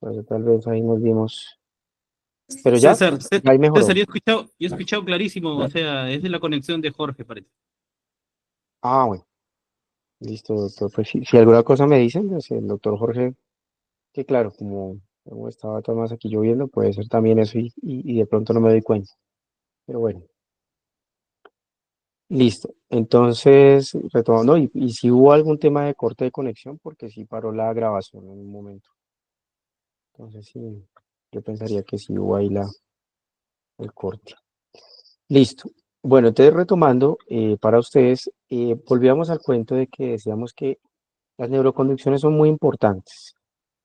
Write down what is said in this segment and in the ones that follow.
Por eso tal vez ahí nos vimos. Pero ya, César, ahí César, mejoró. yo he escuchado clarísimo, o sea, es de la conexión de Jorge, parece. Ah, bueno, listo, doctor. Pues si alguna cosa me dicen, pues el doctor Jorge, que claro, como estaba todo más aquí lloviendo, puede ser también eso y de pronto no me doy cuenta. Pero bueno, listo. Entonces, retomando, y si hubo algún tema de corte de conexión, porque sí paró la grabación en un momento. Entonces, sí, yo pensaría que sí hubo ahí el corte. Listo. Bueno, entonces retomando, para ustedes, volvíamos al cuento de que decíamos que las neuroconducciones son muy importantes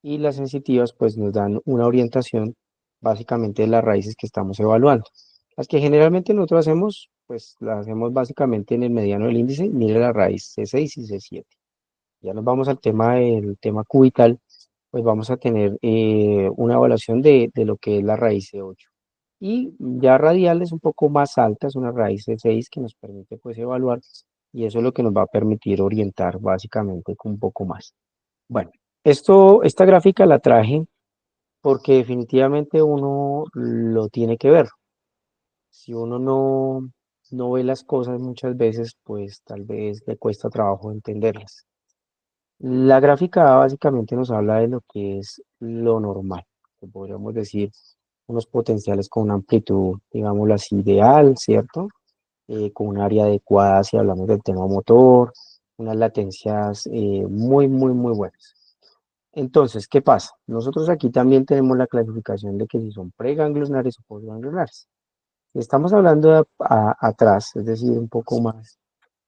y las sensitivas pues nos dan una orientación básicamente de las raíces que estamos evaluando. Las que generalmente nosotros hacemos, pues las hacemos básicamente en el mediano del índice, mire la raíz C6 y C7. Ya nos vamos al tema del tema cubital, pues vamos a tener una evaluación de lo que es la raíz C8. Y ya radial es un poco más alta, es una raíz C6 que nos permite pues evaluar y eso es lo que nos va a permitir orientar básicamente con un poco más. Bueno, esta gráfica la traje porque definitivamente uno lo tiene que ver. Si uno no ve las cosas muchas veces, pues tal vez le cuesta trabajo entenderlas. La gráfica A básicamente nos habla de lo que es lo normal, que podríamos decir unos potenciales con una amplitud, digámoslo así, ideal, ¿cierto? Con un área adecuada si hablamos del tema motor, unas latencias muy buenas. Entonces, ¿qué pasa? Nosotros aquí también tenemos la clasificación de que si son preganglionares o postganglionares. Estamos hablando de atrás, es decir, un poco más,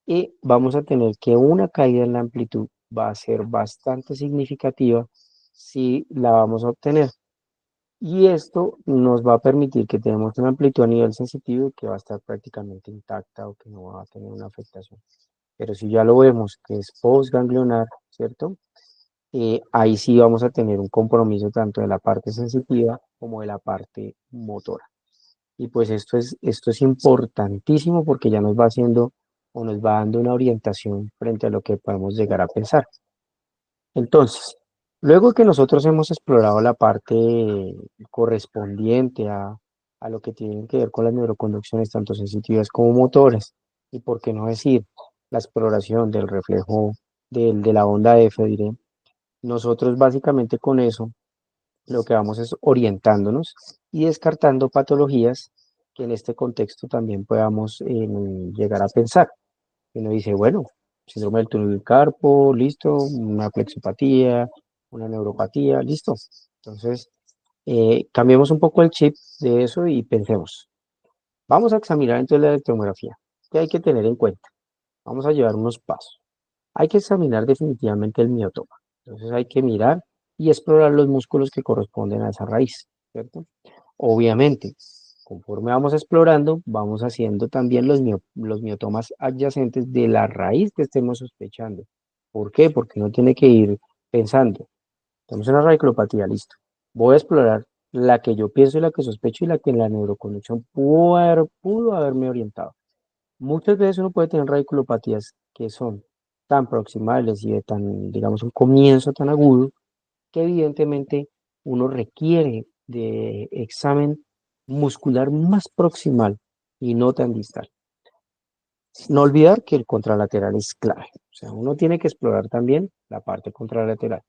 y vamos a tener que una caída en la amplitud va a ser bastante significativa si la vamos a obtener. Y esto nos va a permitir que tenemos una amplitud a nivel sensitivo que va a estar prácticamente intacta o que no va a tener una afectación. Pero si ya lo vemos que es postganglionar, ¿cierto? Ahí sí vamos a tener un compromiso tanto de la parte sensitiva como de la parte motora. Y pues esto es importantísimo porque ya nos va haciendo o nos va dando una orientación frente a lo que podemos llegar a pensar. Entonces, luego que nosotros hemos explorado la parte correspondiente a lo que tienen que ver con las neuroconducciones, tanto sensitivas como motoras, y por qué no decir la exploración del reflejo de la onda F, diré, nosotros básicamente con eso lo que vamos es orientándonos y descartando patologías que en este contexto también podamos llegar a pensar. Uno dice, bueno, síndrome del túnel del carpo, listo, una plexopatía, una neuropatía, listo. Entonces, cambiemos un poco el chip de eso y pensemos. Vamos a examinar entonces la electromiografía. ¿Qué hay que tener en cuenta? Vamos a llevar unos pasos. Hay que examinar definitivamente el miotoma. Entonces hay que mirar y explorar los músculos que corresponden a esa raíz, ¿cierto? Obviamente, conforme vamos explorando, vamos haciendo también los miotomas adyacentes de la raíz que estemos sospechando. ¿Por qué? Porque uno tiene que ir pensando. Tenemos una radiculopatía, listo. Voy a explorar la que yo pienso y la que sospecho y la que en la neuroconducción pudo haberme orientado. Muchas veces uno puede tener radiculopatías que son tan proximales y de tan, digamos, un comienzo tan agudo que evidentemente uno requiere de examen muscular más proximal y no tan distal. No olvidar que el contralateral es clave. O sea, uno tiene que explorar también la parte contralateral.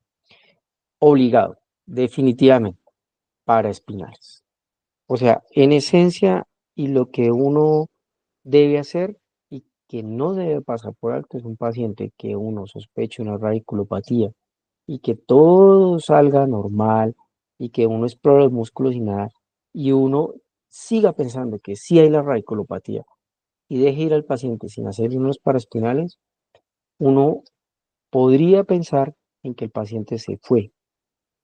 Obligado, definitivamente, para espinales. O sea, en esencia, y lo que uno debe hacer y que no debe pasar por alto es un paciente que uno sospeche una radiculopatía y que todo salga normal y que uno explore los músculos y nada, y uno siga pensando que sí hay la radiculopatía y deje ir al paciente sin hacer unos paraespinales, uno podría pensar en que el paciente se fue,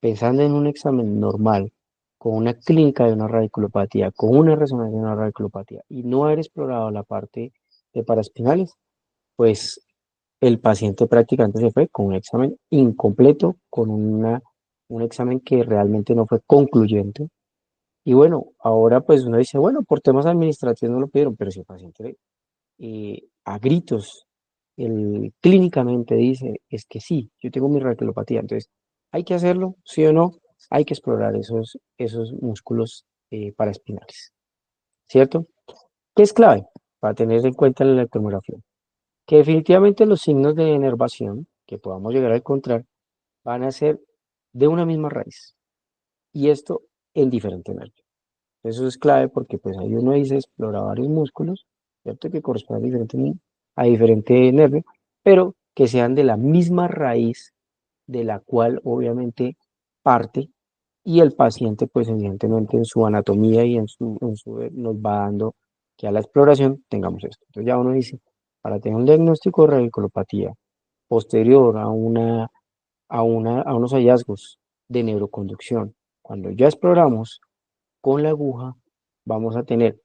pensando en un examen normal, con una clínica de una radiculopatía, con una resonancia de una radiculopatía, y no haber explorado la parte de paraespinales, pues el paciente prácticamente se fue con un examen incompleto, con un examen que realmente no fue concluyente. Y bueno, ahora pues uno dice, bueno, por temas administrativos no lo pidieron, pero si el paciente a gritos clínicamente dice, es que sí, yo tengo mi radiculopatía, entonces, ¿hay que hacerlo? ¿Sí o no? hay que explorar esos músculos paraespinales, ¿cierto? ¿Qué es clave para tener en cuenta la electromiografía? Que definitivamente los signos de inervación que podamos llegar a encontrar van a ser de una misma raíz, y esto en diferente nervio. Eso es clave porque pues ahí uno dice explora varios músculos, ¿cierto? Que corresponden a diferente nervio, pero que sean de la misma raíz de la cual obviamente parte, y el paciente pues evidentemente en su anatomía y nos va dando que a la exploración tengamos esto. Entonces ya uno dice, para tener un diagnóstico de radiculopatía posterior a unos hallazgos de neuroconducción, cuando ya exploramos con la aguja, vamos a tener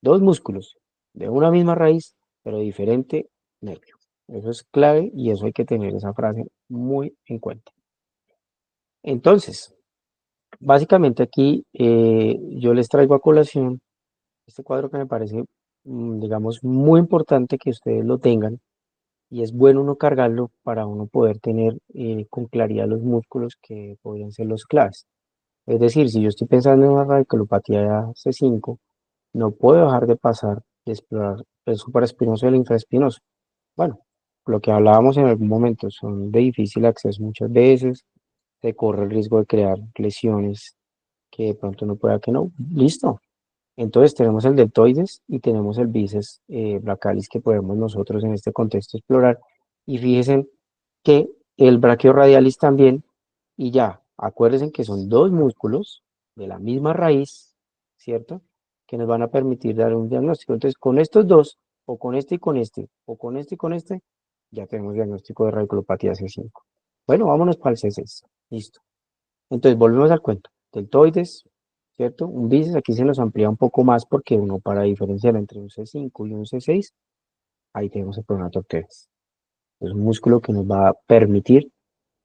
dos músculos de una misma raíz, pero de diferente nervio. Eso es clave y eso hay que tener esa frase muy en cuenta. Entonces, básicamente aquí yo les traigo a colación este cuadro que me parece, digamos, muy importante que ustedes lo tengan, y es bueno uno cargarlo para uno poder tener con claridad los músculos que podrían ser los claves. Es decir, si yo estoy pensando en una radiculopatía C5, no puedo dejar de pasar de explorar el supraespinoso y el infraespinoso. Bueno, lo que hablábamos en algún momento, son de difícil acceso muchas veces, se corre el riesgo de crear lesiones que de pronto no pueda que no. Listo. Entonces tenemos el deltoides y tenemos el bíceps brachialis que podemos nosotros en este contexto explorar. Y fíjense que el brachioradialis también, y ya, acuérdense que son dos músculos de la misma raíz, ¿cierto? Que nos van a permitir dar un diagnóstico. Entonces, con estos dos, o con este y con este, o con este y con este, ya tenemos diagnóstico de radiculopatía C5. Bueno, vámonos para el C6. Listo. Entonces, volvemos al cuento. Deltoides, ¿cierto? Un bíceps, aquí se nos amplía un poco más porque uno para diferenciar entre un C5 y un C6, ahí tenemos el pronotócteres. Es un músculo que nos va a permitir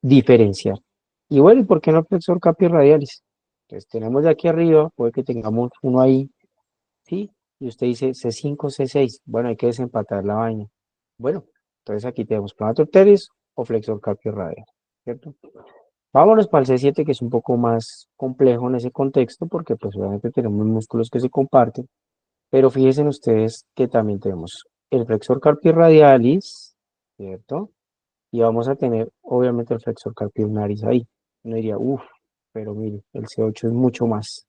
diferenciar. Y bueno, ¿y por qué no flexor carpio radialis? Entonces tenemos de aquí arriba, puede que tengamos uno ahí, ¿sí? Y usted dice C5, C6. Bueno, hay que desempatar la vaina. Bueno, entonces aquí tenemos pronotócteres o flexor carpio radial, ¿cierto? Vámonos para el C7, que es un poco más complejo en ese contexto, porque pues obviamente tenemos músculos que se comparten, pero fíjense ustedes que también tenemos el flexor carpio radialis, ¿cierto? Y vamos a tener obviamente el flexor carpio ulnaris ahí. Uno diría, uff, pero mire, el C8 es mucho más,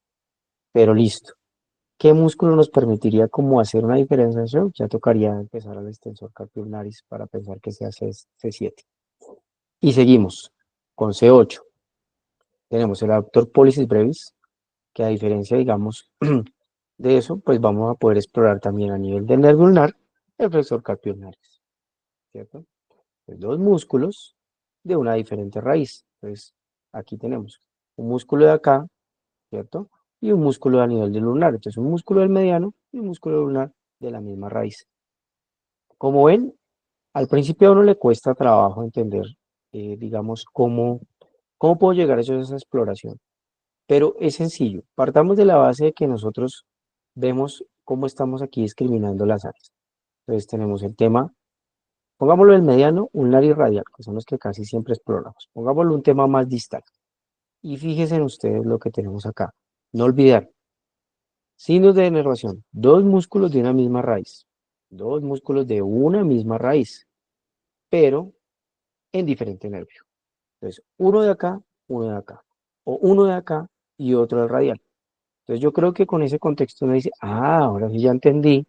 pero listo. ¿Qué músculo nos permitiría como hacer una diferenciación? Ya tocaría empezar al extensor carpio ulnaris para pensar que sea C7. Y seguimos con C8. Tenemos el abductor pollicis brevis, que a diferencia, digamos, de eso, pues vamos a poder explorar también a nivel del nervio ulnar el flexor carpio ulnaris, ¿cierto? Pues dos músculos de una diferente raíz. Entonces, aquí tenemos un músculo de acá, ¿cierto? Y un músculo a nivel del ulnar. Entonces, un músculo del mediano y un músculo del ulnar de la misma raíz. Como ven, al principio a uno le cuesta trabajo entender, digamos, cómo puedo llegar a esa exploración. Pero es sencillo. Partamos de la base de que nosotros vemos cómo estamos aquí discriminando las áreas. Entonces tenemos el tema, pongámoslo el mediano, ulnar y radial, que son los que casi siempre exploramos. Pongámoslo un tema más distal. Y fíjense en ustedes lo que tenemos acá. No olvidar, signos de denervación, dos músculos de una misma raíz. Dos músculos de una misma raíz, pero en diferente nervio. Entonces, uno de acá, o uno de acá y otro del radial. Entonces yo creo que con ese contexto uno dice, ahora sí ya entendí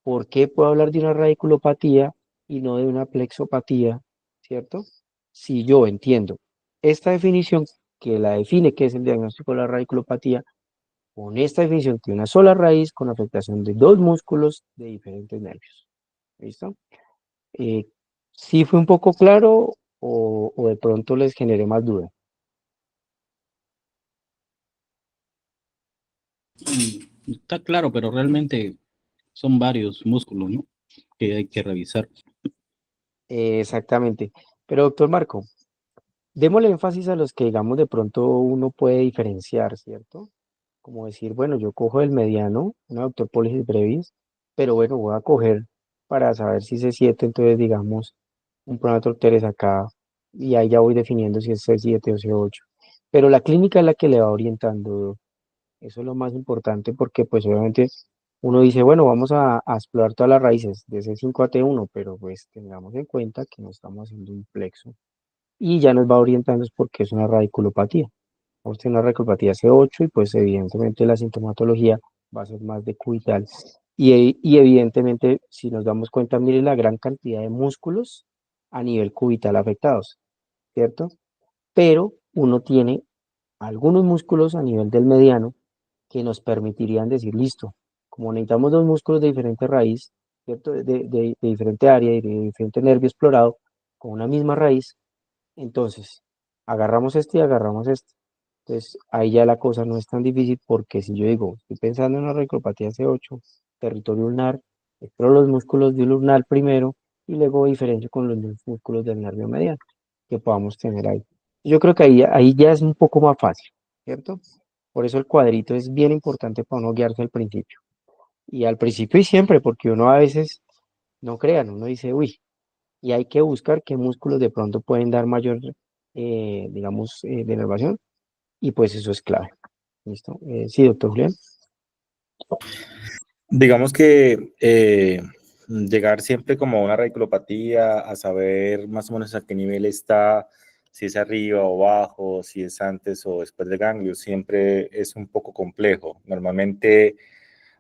por qué puedo hablar de una radiculopatía y no de una plexopatía, ¿cierto? Si yo entiendo esta definición que la define que es el diagnóstico de la radiculopatía, con esta definición que una sola raíz con afectación de dos músculos de diferentes nervios. ¿Listo? Eh, ¿Sí fue un poco claro o de pronto les generé más duda? Está claro, pero realmente son varios músculos, ¿no? Que hay que revisar. Exactamente. Pero doctor Marco, démosle énfasis a los que, digamos, de pronto uno puede diferenciar, ¿cierto? Como decir, bueno, yo cojo el mediano, una doctor Polis brevis, pero bueno, voy a coger para saber si C7, entonces, digamos, un pronator teres acá, y ahí ya voy definiendo si es C7 o C8. pero la clínica es la que le va orientando. Eso es lo más importante porque pues obviamente uno dice, bueno, vamos a explorar todas las raíces de C5 a T1, pero pues tengamos en cuenta que no estamos haciendo un plexo y ya nos va orientando es porque es una radiculopatía. Vamos a tener una radiculopatía C8 y pues evidentemente la sintomatología va a ser más de cubital. Y evidentemente, si nos damos cuenta, mire la gran cantidad de músculos a nivel cubital afectados, ¿cierto? Pero uno tiene algunos músculos a nivel del mediano que nos permitirían decir, listo, como necesitamos dos músculos de diferente raíz, ¿cierto? De diferente área y de diferente nervio explorado, con una misma raíz, entonces agarramos este y agarramos este. Entonces ahí ya la cosa no es tan difícil porque si yo digo, estoy pensando en una radiculopatía C8, territorio ulnar, exploro los músculos del ulnar primero y luego diferencio con los músculos del nervio mediano que podamos tener ahí. Yo creo que ahí ya es un poco más fácil, ¿cierto? Por eso el cuadrito es bien importante para uno guiarse al principio. Y al principio y siempre, porque uno a veces, no crean, uno dice, uy, y hay que buscar qué músculos de pronto pueden dar mayor, digamos, denervación, y pues eso es clave. ¿Listo? Sí, doctor Julián. Digamos que llegar siempre como a una radiculopatía, a saber más o menos a qué nivel está, si es arriba o abajo, si es antes o después del ganglio, siempre es un poco complejo. Normalmente,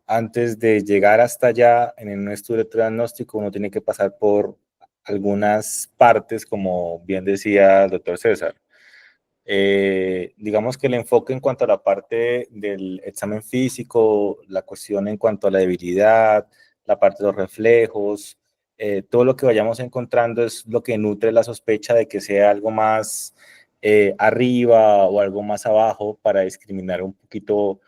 antes de llegar hasta allá, en un estudio de diagnóstico, uno tiene que pasar por algunas partes, como bien decía el doctor César. Digamos que el enfoque en cuanto a la parte del examen físico, la cuestión en cuanto a la debilidad, la parte de los reflejos, todo lo que vayamos encontrando es lo que nutre la sospecha de que sea algo más arriba o algo más abajo para discriminar un poquito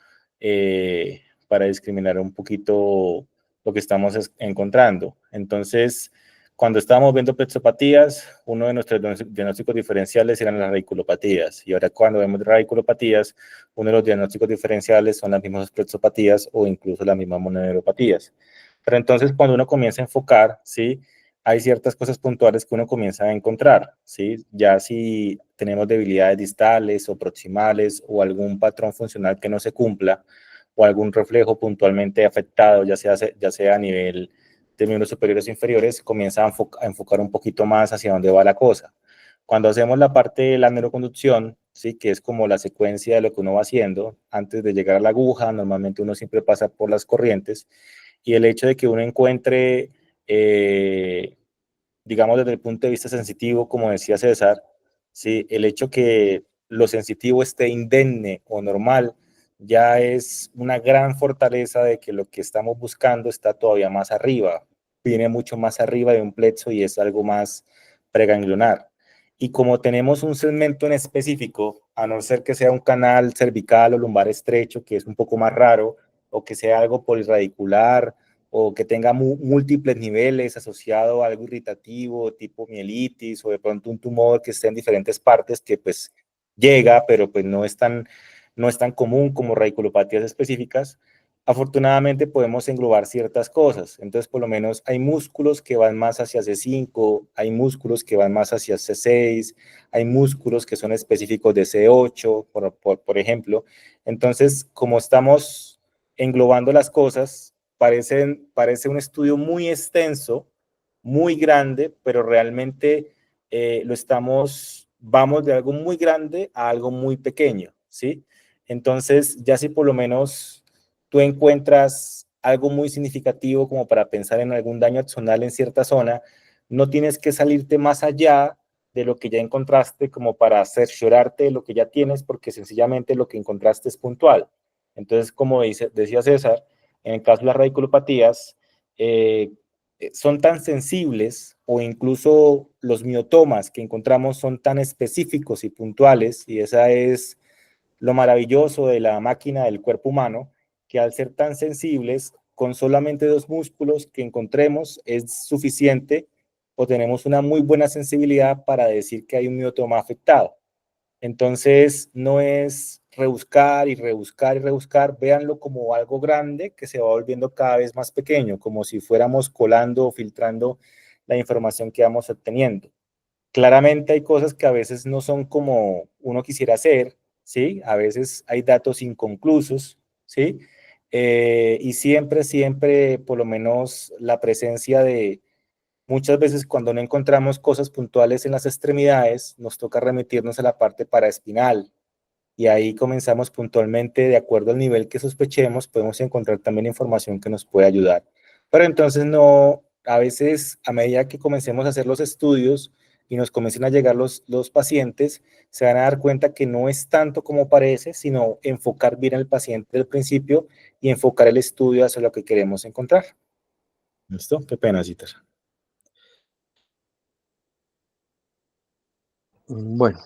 lo que estamos encontrando. Entonces, cuando estábamos viendo plexopatías, uno de nuestros diagnósticos diferenciales eran las radiculopatías. Y ahora cuando vemos radiculopatías, uno de los diagnósticos diferenciales son las mismas plexopatías o incluso las mismas mononeuropatías. Pero entonces cuando uno comienza a enfocar, ¿sí? Hay ciertas cosas puntuales que uno comienza a encontrar, ¿sí? Ya si tenemos debilidades distales o proximales o algún patrón funcional que no se cumpla o algún reflejo puntualmente afectado, ya sea a nivel de miembros superiores e inferiores, comienza a enfocar un poquito más hacia dónde va la cosa. Cuando hacemos la parte de la neuroconducción, ¿sí? Que es como la secuencia de lo que uno va haciendo, antes de llegar a la aguja, normalmente uno siempre pasa por las corrientes, y el hecho de que uno encuentre, digamos desde el punto de vista sensitivo, como decía César, ¿sí? El hecho que lo sensitivo esté indemne o normal, ya es una gran fortaleza de que lo que estamos buscando está todavía más arriba, viene mucho más arriba de un plexo y es algo más preganglionar. Y como tenemos un segmento en específico, a no ser que sea un canal cervical o lumbar estrecho, que es un poco más raro, o que sea algo polirradicular, o que tenga múltiples niveles asociado a algo irritativo, tipo mielitis, o de pronto un tumor que esté en diferentes partes, que pues llega, pero pues no es tan común como radiculopatías específicas. Afortunadamente podemos englobar ciertas cosas. Entonces, por lo menos hay músculos que van más hacia C5, hay músculos que van más hacia C6, hay músculos que son específicos de C8, por ejemplo. Entonces, como estamos englobando las cosas, parece un estudio muy extenso, muy grande, pero realmente vamos de algo muy grande a algo muy pequeño, ¿sí? Entonces, ya si por lo menos tú encuentras algo muy significativo como para pensar en algún daño axonal en cierta zona, no tienes que salirte más allá de lo que ya encontraste como para cerciorarte de lo que ya tienes, porque sencillamente lo que encontraste es puntual. Entonces, como decía César, en el caso de las radiculopatías, son tan sensibles o incluso los miotomas que encontramos son tan específicos y puntuales, y esa es lo maravilloso de la máquina del cuerpo humano, que al ser tan sensibles, con solamente dos músculos que encontremos es suficiente o tenemos una muy buena sensibilidad para decir que hay un miotoma afectado. Entonces, no es rebuscar y rebuscar y rebuscar, véanlo como algo grande que se va volviendo cada vez más pequeño, como si fuéramos colando o filtrando la información que vamos obteniendo. Claramente hay cosas que a veces no son como uno quisiera hacer, ¿sí? A veces hay datos inconclusos, ¿sí? Y siempre, por lo menos la presencia de, muchas veces cuando no encontramos cosas puntuales en las extremidades, nos toca remitirnos a la parte paraespinal, y ahí comenzamos puntualmente, de acuerdo al nivel que sospechemos, podemos encontrar también información que nos puede ayudar. Pero entonces no, a veces a medida que comencemos a hacer los estudios y nos comiencen a llegar los pacientes, se van a dar cuenta que no es tanto como parece, sino enfocar bien al paciente del principio y enfocar el estudio hacia lo que queremos encontrar. ¿Listo? Qué pena, Citer. Bueno,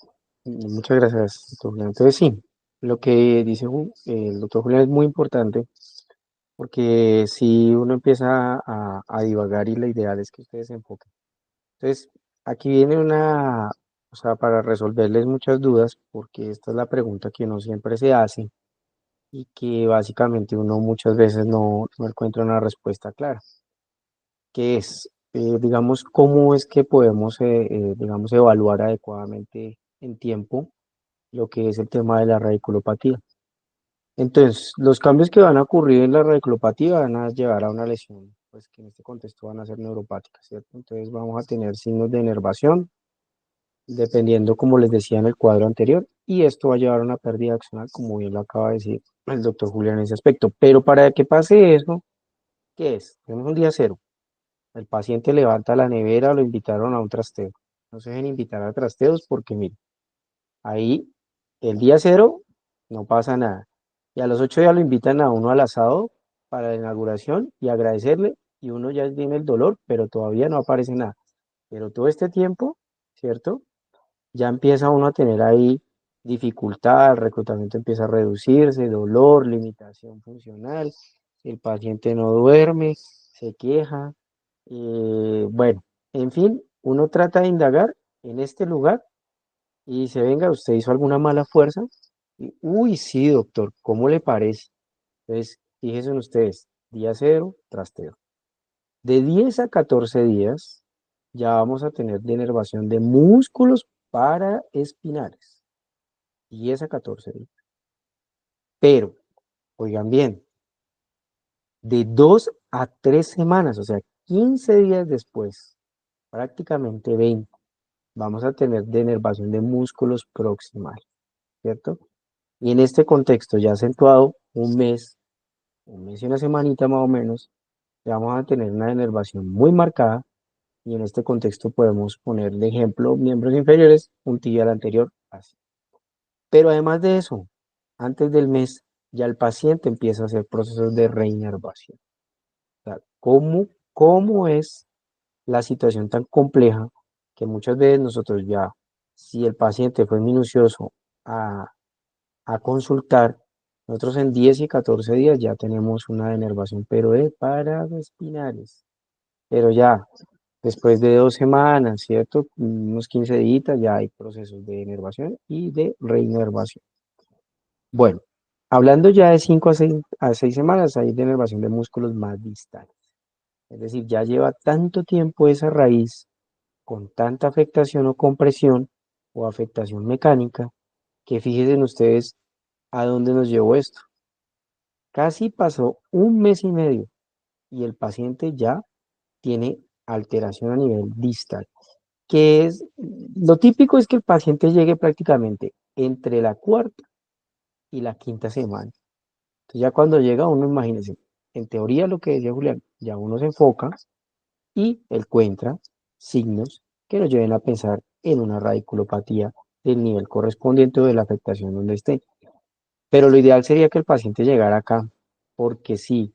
muchas gracias, doctor Julián. Entonces sí, lo que dice el doctor Julián es muy importante porque si uno empieza a divagar y la ideal es que ustedes se enfoquen. Entonces, aquí viene o sea, para resolverles muchas dudas, porque esta es la pregunta que uno siempre se hace y que básicamente uno muchas veces no encuentra una respuesta clara, que es, digamos, cómo es que podemos, digamos, evaluar adecuadamente en tiempo lo que es el tema de la radiculopatía. Entonces, los cambios que van a ocurrir en la radiculopatía van a llevar a una lesión, pues que en este contexto van a ser neuropáticas, ¿cierto? Entonces vamos a tener signos de inervación, dependiendo, como les decía en el cuadro anterior, y esto va a llevar a una pérdida accional, como bien lo acaba de decir el doctor Julián en ese aspecto. Pero para que pase eso, ¿qué es? Tenemos un día cero. El paciente levanta la nevera, lo invitaron a un trasteo. No se dejen invitar a trasteos porque, miren, ahí el día cero no pasa nada. Y a los 8 días lo invitan a uno al asado para la inauguración y agradecerle, y uno ya viene el dolor, pero todavía no aparece nada. Pero todo este tiempo, ¿cierto? Ya empieza uno a tener ahí dificultad, el reclutamiento empieza a reducirse, dolor, limitación funcional, el paciente no duerme, se queja, bueno, en fin, uno trata de indagar en este lugar y dice, venga, ¿usted hizo alguna mala fuerza? Y, uy, sí, doctor, ¿cómo le parece? Entonces, fíjense en ustedes, día cero, trasteo. De 10 a 14 días ya vamos a tener denervación de músculos paraespinales. 10 a 14 días. Pero, oigan bien, de 2 a 3 semanas, o sea, 15 días después, prácticamente 20, vamos a tener denervación de músculos proximales, ¿cierto? Y en este contexto ya acentuado, un mes y una semanita más o menos, ya vamos a tener una denervación muy marcada. Y en este contexto podemos poner de ejemplo miembros inferiores, un tibial anterior, así. Pero además de eso, antes del mes, ya el paciente empieza a hacer procesos de reinervación. O sea, ¿cómo es la situación tan compleja que muchas veces nosotros ya, si el paciente fue minucioso a, a consultar, nosotros en 10 y 14 días ya tenemos una denervación, pero de paraespinales. Pero ya, después de 2 semanas, ¿cierto? Unos 15 días, ya hay procesos de inervación y de reinervación. Bueno, hablando ya de 5 a 6 semanas, hay denervación de músculos más distales. Es decir, ya lleva tanto tiempo esa raíz con tanta afectación o compresión o afectación mecánica, que fíjense en ustedes a dónde nos llevó esto. Casi pasó un mes y medio y el paciente ya tiene alteración a nivel distal, que es, lo típico es que el paciente llegue prácticamente entre la cuarta y la quinta semana. Entonces ya cuando llega uno, imagínense, en teoría lo que decía Julián, ya uno se enfoca y encuentra signos que nos lleven a pensar en una radiculopatía del nivel correspondiente o de la afectación donde esté. Pero lo ideal sería que el paciente llegara acá, porque si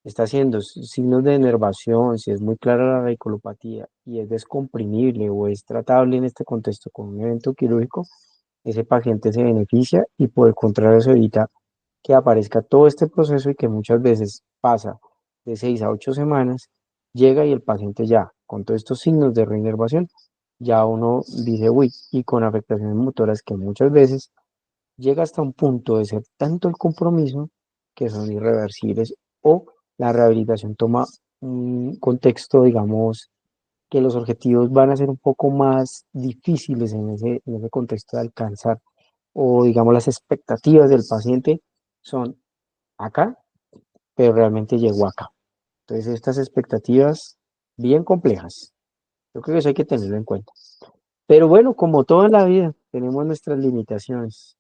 está haciendo signos de denervación, si es muy clara la radiculopatía y es descomprimible o es tratable en este contexto con un evento quirúrgico, ese paciente se beneficia y por el contrario se evita que aparezca todo este proceso y que muchas veces pasa de 6 a 8 semanas, llega y el paciente ya, con todos estos signos de reinervación, ya uno dice, uy, y con afectaciones motoras que muchas veces llega hasta un punto de ser tanto el compromiso que son irreversibles o la rehabilitación toma un contexto, digamos, que los objetivos van a ser un poco más difíciles en ese contexto de alcanzar. o digamos las expectativas del paciente son acá, pero realmente llegó acá. Entonces estas expectativas bien complejas, yo creo que eso hay que tenerlo en cuenta. Pero bueno, como todo en la vida, tenemos nuestras limitaciones.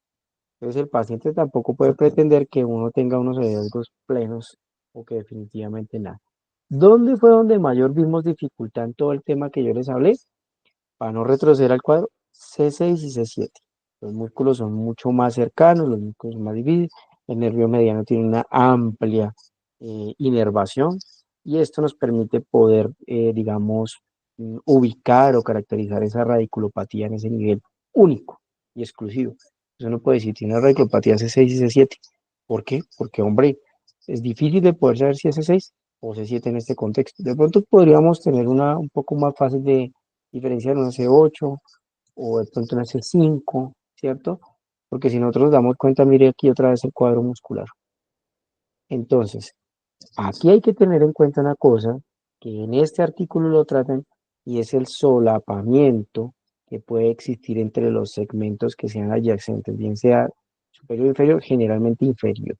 Entonces el paciente tampoco puede pretender que uno tenga unos hallazgos plenos o que definitivamente nada. ¿Dónde fue donde mayor vimos dificultad en todo el tema que yo les hablé? Para no retroceder al cuadro, C6 y C7. Los músculos son mucho más cercanos, los músculos son más difíciles, el nervio mediano tiene una amplia inervación y esto nos permite poder, digamos, ubicar o caracterizar esa radiculopatía en ese nivel único y exclusivo. Eso no puede decir, tiene una radiculopatía C6 y C7. ¿Por qué? Porque, hombre, es difícil de poder saber si es C6 o C7 en este contexto. De pronto podríamos tener una un poco más fácil de diferenciar una C8 o de pronto una C5, ¿cierto? Porque si nosotros nos damos cuenta, mire aquí otra vez el cuadro muscular. Entonces, aquí hay que tener en cuenta una cosa que en este artículo lo tratan y es el solapamiento que puede existir entre los segmentos que sean adyacentes, bien sea superior o inferior, generalmente inferior.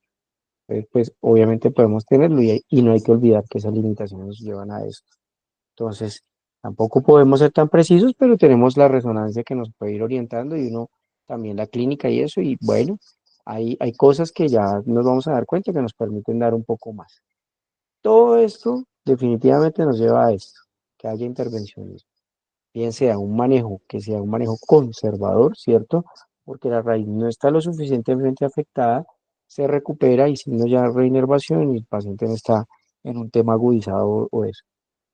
Entonces, pues obviamente podemos tenerlo y no hay que olvidar que esas limitaciones nos llevan a esto. Entonces, tampoco podemos ser tan precisos, pero tenemos la resonancia que nos puede ir orientando y uno también la clínica y eso, y bueno, hay cosas que ya nos vamos a dar cuenta que nos permiten dar un poco más. Todo esto definitivamente nos lleva a esto, que haya intervenciones, bien sea un manejo que sea un manejo conservador, ¿cierto? Porque la raíz no está lo suficientemente afectada, se recupera y si no ya reinervación y el paciente no está en un tema agudizado o eso.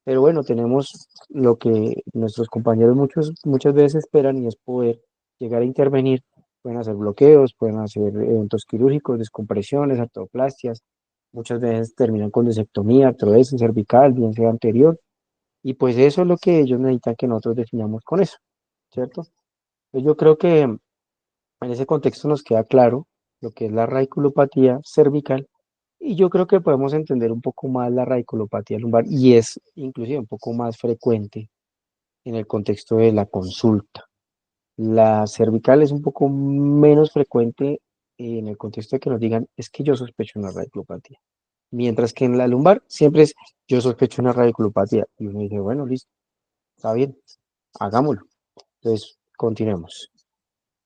Pero bueno, tenemos lo que nuestros compañeros muchas veces esperan y es poder llegar a intervenir. Pueden hacer bloqueos, pueden hacer eventos quirúrgicos, descompresiones, artroplastias. Muchas veces terminan con disectomía, artrodesis cervical, bien sea anterior. Y pues eso es lo que ellos necesitan que nosotros definamos con eso, ¿cierto? Pues yo creo que en ese contexto nos queda claro lo que es la radiculopatía cervical y yo creo que podemos entender un poco más la radiculopatía lumbar y es inclusive un poco más frecuente en el contexto de la consulta. La cervical es un poco menos frecuente en el contexto de que nos digan, es que yo sospecho una radiculopatía. Mientras que en la lumbar siempre es, yo sospecho una radiculopatía. Y uno dice, bueno, listo, está bien, hagámoslo. Entonces, continuemos.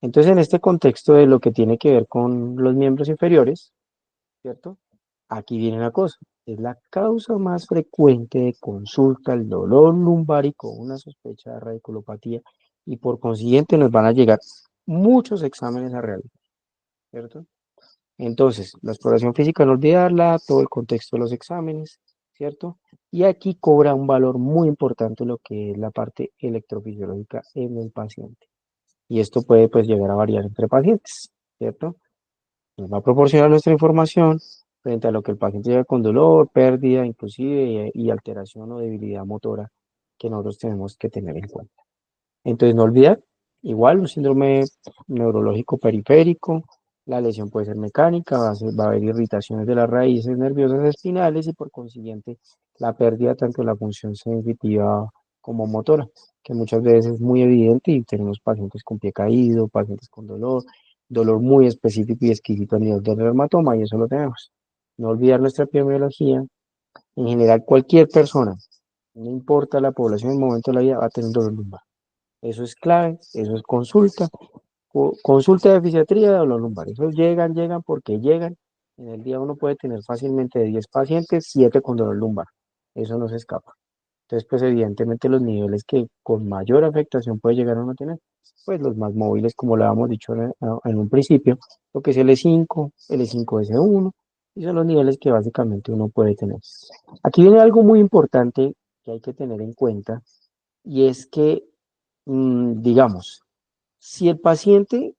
Entonces, en este contexto de lo que tiene que ver con los miembros inferiores, ¿cierto? Aquí viene una cosa, es la causa más frecuente de consulta, el dolor lumbárico, una sospecha de radiculopatía, y por consiguiente nos van a llegar muchos exámenes a realizar, ¿cierto? Entonces, la exploración física no olvidarla, todo el contexto de los exámenes, ¿cierto? Y aquí cobra un valor muy importante lo que es la parte electrofisiológica en el paciente. Y esto puede pues llegar a variar entre pacientes, ¿cierto? Nos va a proporcionar nuestra información frente a lo que el paciente llega con dolor, pérdida, inclusive y alteración o debilidad motora que nosotros tenemos que tener en cuenta. Entonces, no olvidar, igual un síndrome neurológico periférico, la lesión puede ser mecánica, va a haber irritaciones de las raíces nerviosas espinales y por consiguiente la pérdida tanto de la función sensitiva como motora, que muchas veces es muy evidente y tenemos pacientes con pie caído, pacientes con dolor, dolor muy específico y exquisito a nivel del dermatoma y eso lo tenemos. No olvidar nuestra epidemiología. En general, cualquier persona, no importa la población, en el momento de la vida, va a tener dolor lumbar. Eso es clave, eso es consulta. Consulta de fisiatría de dolor lumbar. Esos llegan porque llegan. En el día uno puede tener fácilmente de 10 pacientes, 7 con dolor lumbar. Eso no se escapa. Entonces, pues evidentemente los niveles que con mayor afectación puede llegar a uno a tener, pues los más móviles, como lo habíamos dicho en un principio, lo que es L5, L5S1, y son los niveles que básicamente uno puede tener. Aquí viene algo muy importante que hay que tener en cuenta, y es que, digamos, si el paciente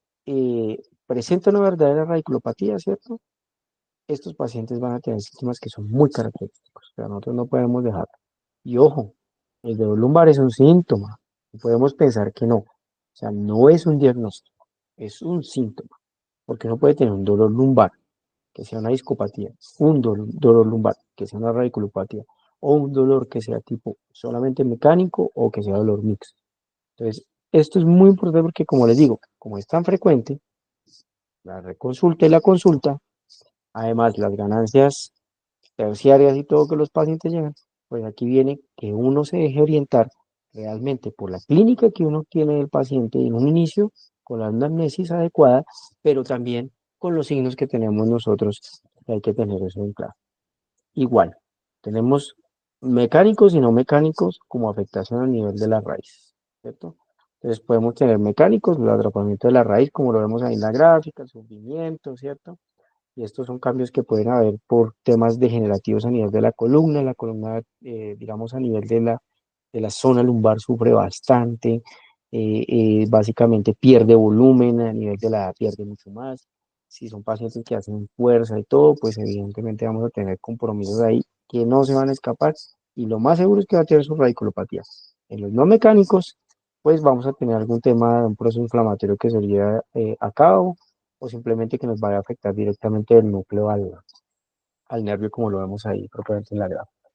presenta una verdadera radiculopatía, ¿cierto? Estos pacientes van a tener síntomas que son muy característicos, o sea, nosotros no podemos dejar. Y ojo, el dolor lumbar es un síntoma, podemos pensar que no, o sea, no es un diagnóstico, es un síntoma, porque no puede tener un dolor lumbar que sea una discopatía, un dolor lumbar que sea una radiculopatía, o un dolor que sea tipo solamente mecánico o que sea dolor mixto. Entonces, esto es muy importante porque, como les digo, como es tan frecuente, la reconsulta y la consulta, además las ganancias terciarias y todo que los pacientes llegan, pues aquí viene que uno se deje orientar realmente por la clínica que uno tiene del paciente en un inicio, con la anamnesis adecuada, pero también con los signos que tenemos nosotros, que hay que tener eso en claro. Igual, tenemos mecánicos y no mecánicos como afectación a nivel de la raíz, ¿cierto? Entonces podemos tener mecánicos, el atrapamiento de la raíz, como lo vemos ahí en la gráfica, el sufrimiento, ¿cierto? Y estos son cambios que pueden haber por temas degenerativos a nivel de la columna, digamos, a nivel de la zona lumbar sufre bastante, básicamente pierde volumen, a nivel de la edad pierde mucho más. Si son pacientes que hacen fuerza y todo, pues evidentemente vamos a tener compromisos ahí que no se van a escapar y lo más seguro es que va a tener su radiculopatía. En los no mecánicos, pues vamos a tener algún tema de un proceso inflamatorio que se lleva a cabo o simplemente que nos vaya a afectar directamente el núcleo al nervio como lo vemos ahí propiamente en la gráfica.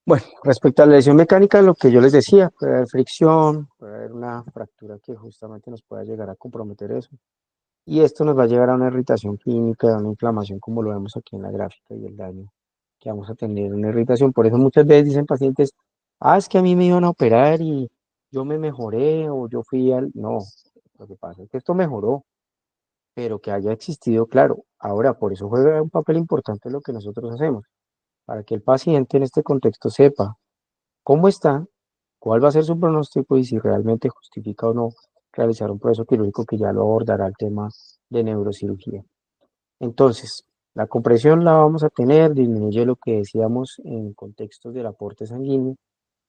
Bueno, respecto a la lesión mecánica, lo que yo les decía, puede haber fricción, puede haber una fractura que justamente nos pueda llegar a comprometer eso. Y esto nos va a llevar a una irritación clínica, a una inflamación como lo vemos aquí en la gráfica y el daño que vamos a tener, una irritación. Por eso muchas veces dicen pacientes, es que a mí me iban a operar y yo me mejoré o yo fui al... No, lo que pasa es que esto mejoró, pero que haya existido, claro. Ahora, por eso juega un papel importante lo que nosotros hacemos, para que el paciente en este contexto sepa cómo está, cuál va a ser su pronóstico y si realmente justifica o no realizar un proceso quirúrgico que ya lo abordará el tema de neurocirugía. Entonces, la compresión la vamos a tener, disminuye lo que decíamos en contextos del aporte sanguíneo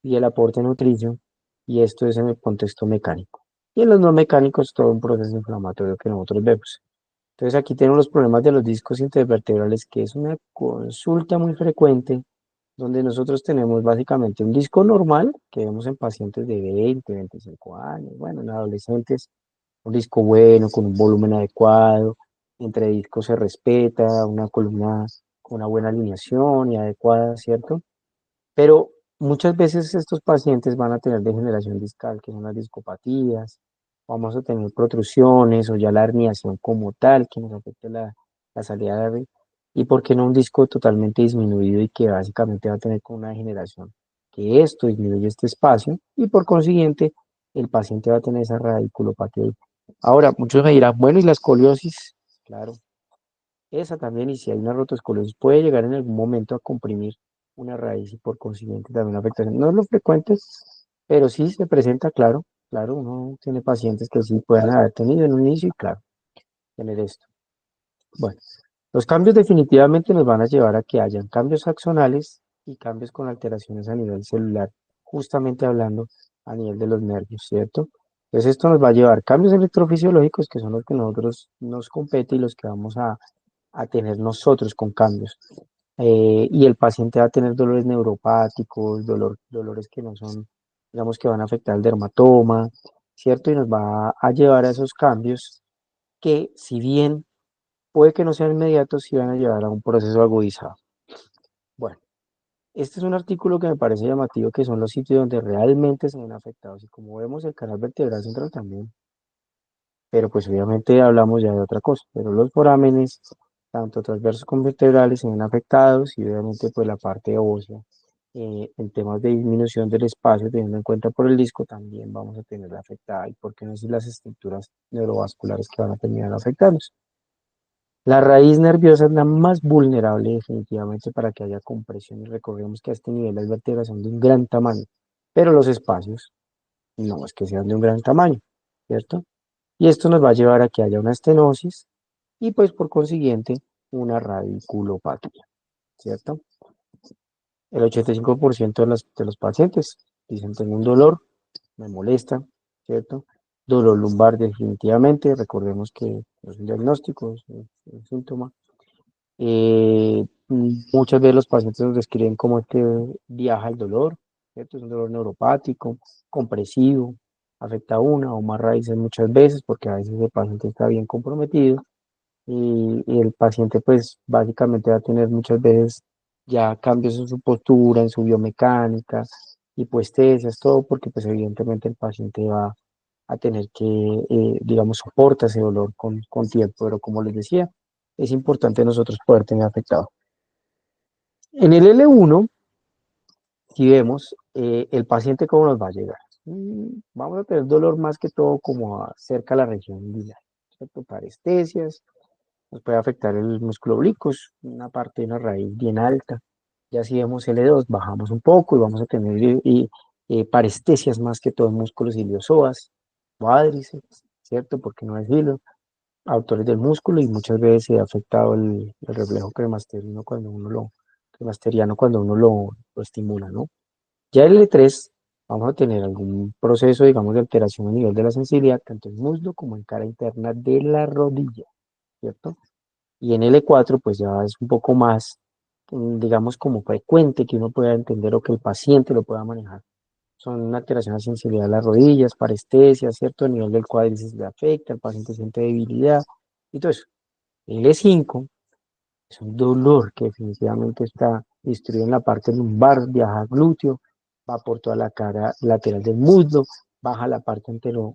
y el aporte nutricio, y esto es en el contexto mecánico. Y en los no mecánicos, todo un proceso inflamatorio que nosotros vemos. Entonces aquí tenemos los problemas de los discos intervertebrales, que es una consulta muy frecuente, donde nosotros tenemos básicamente un disco normal, que vemos en pacientes de 20, 25 años, bueno, en adolescentes, un disco bueno, con un volumen adecuado, entre discos se respeta, una columna con una buena alineación y adecuada, ¿cierto? Pero muchas veces estos pacientes van a tener degeneración discal, que son las discopatías, vamos a tener protrusiones o ya la herniación como tal, que nos afecta la salida de aire, y por qué no un disco totalmente disminuido y que básicamente va a tener con una degeneración, que esto disminuye este espacio y por consiguiente el paciente va a tener esa radiculopatía. Ahora, muchos me dirán, bueno, ¿y la escoliosis? Claro, esa también, y si hay una rotoscoliosis, puede llegar en algún momento a comprimir una raíz y por consiguiente también una afectación. No es lo frecuente, pero sí se presenta, claro, claro, uno tiene pacientes que sí pueden haber tenido en un inicio y claro, tener esto. Bueno, los cambios definitivamente nos van a llevar a que hayan cambios axonales y cambios con alteraciones a nivel celular, justamente hablando a nivel de los nervios, ¿cierto? Entonces esto nos va a llevar cambios electrofisiológicos que son los que nosotros nos compete y los que vamos a tener nosotros con cambios. Y el paciente va a tener dolores neuropáticos, dolores que no son, digamos que van a afectar el dermatoma, ¿cierto? Y nos va a llevar a esos cambios que, si bien puede que no sean inmediatos, sí van a llevar a un proceso agudizado. Bueno, este es un artículo que me parece llamativo, que son los sitios donde realmente se ven afectados. Y como vemos, el canal vertebral central también, pero pues obviamente hablamos ya de otra cosa, pero los forámenes, tanto transversos como vertebrales, se ven afectados y obviamente pues la parte ósea, en temas de disminución del espacio, teniendo en cuenta por el disco, también vamos a tener afectada y por qué no decir las estructuras neurovasculares que van a terminar afectados. La raíz nerviosa es la más vulnerable definitivamente para que haya compresión y recordemos que a este nivel las vértebras son de un gran tamaño, pero los espacios no es que sean de un gran tamaño, ¿cierto? Y esto nos va a llevar a que haya una estenosis y pues por consiguiente una radiculopatía, ¿cierto? El 85% de los pacientes dicen tengo un dolor, me molesta, ¿cierto? Dolor lumbar definitivamente, recordemos que es un diagnóstico, es un síntoma. Muchas veces los pacientes nos describen cómo es que viaja el dolor, ¿cierto? Es un dolor neuropático, compresivo, afecta una o más raíces muchas veces porque a veces el paciente está bien comprometido y el paciente pues básicamente va a tener muchas veces ya cambios en su postura, en su biomecánica, hipoestesias, todo porque pues evidentemente el paciente va a tener que, digamos, soporta ese dolor con tiempo, pero como les decía, es importante nosotros poder tener afectado. En el L1, si vemos el paciente cómo nos va a llegar. Vamos a tener dolor más que todo como cerca a la región biliar, ¿cierto? Parestesias, nos puede afectar el músculo oblicuos, una parte de una raíz bien alta. Ya si vemos L2, bajamos un poco y vamos a tener parestesias más que todo en músculos iliosoas, cuádriceps, ¿cierto? Porque no es hilo, autores del músculo y muchas veces se ha afectado el reflejo cremasteriano cuando uno lo estimula, ¿no? Ya el L3 vamos a tener algún proceso, digamos, de alteración a nivel de la sensibilidad, tanto en muslo como en cara interna de la rodilla, ¿cierto? Y en L4, pues ya es un poco más, digamos, como frecuente que uno pueda entender o que el paciente lo pueda manejar. Son alteraciones de sensibilidad de las rodillas, parestesia, ¿cierto? A nivel del cuádriceps le afecta, el paciente siente debilidad y todo eso. L5 es un dolor que definitivamente está distribuido en la parte lumbar, viaja glúteo, va por toda la cara lateral del muslo, baja la parte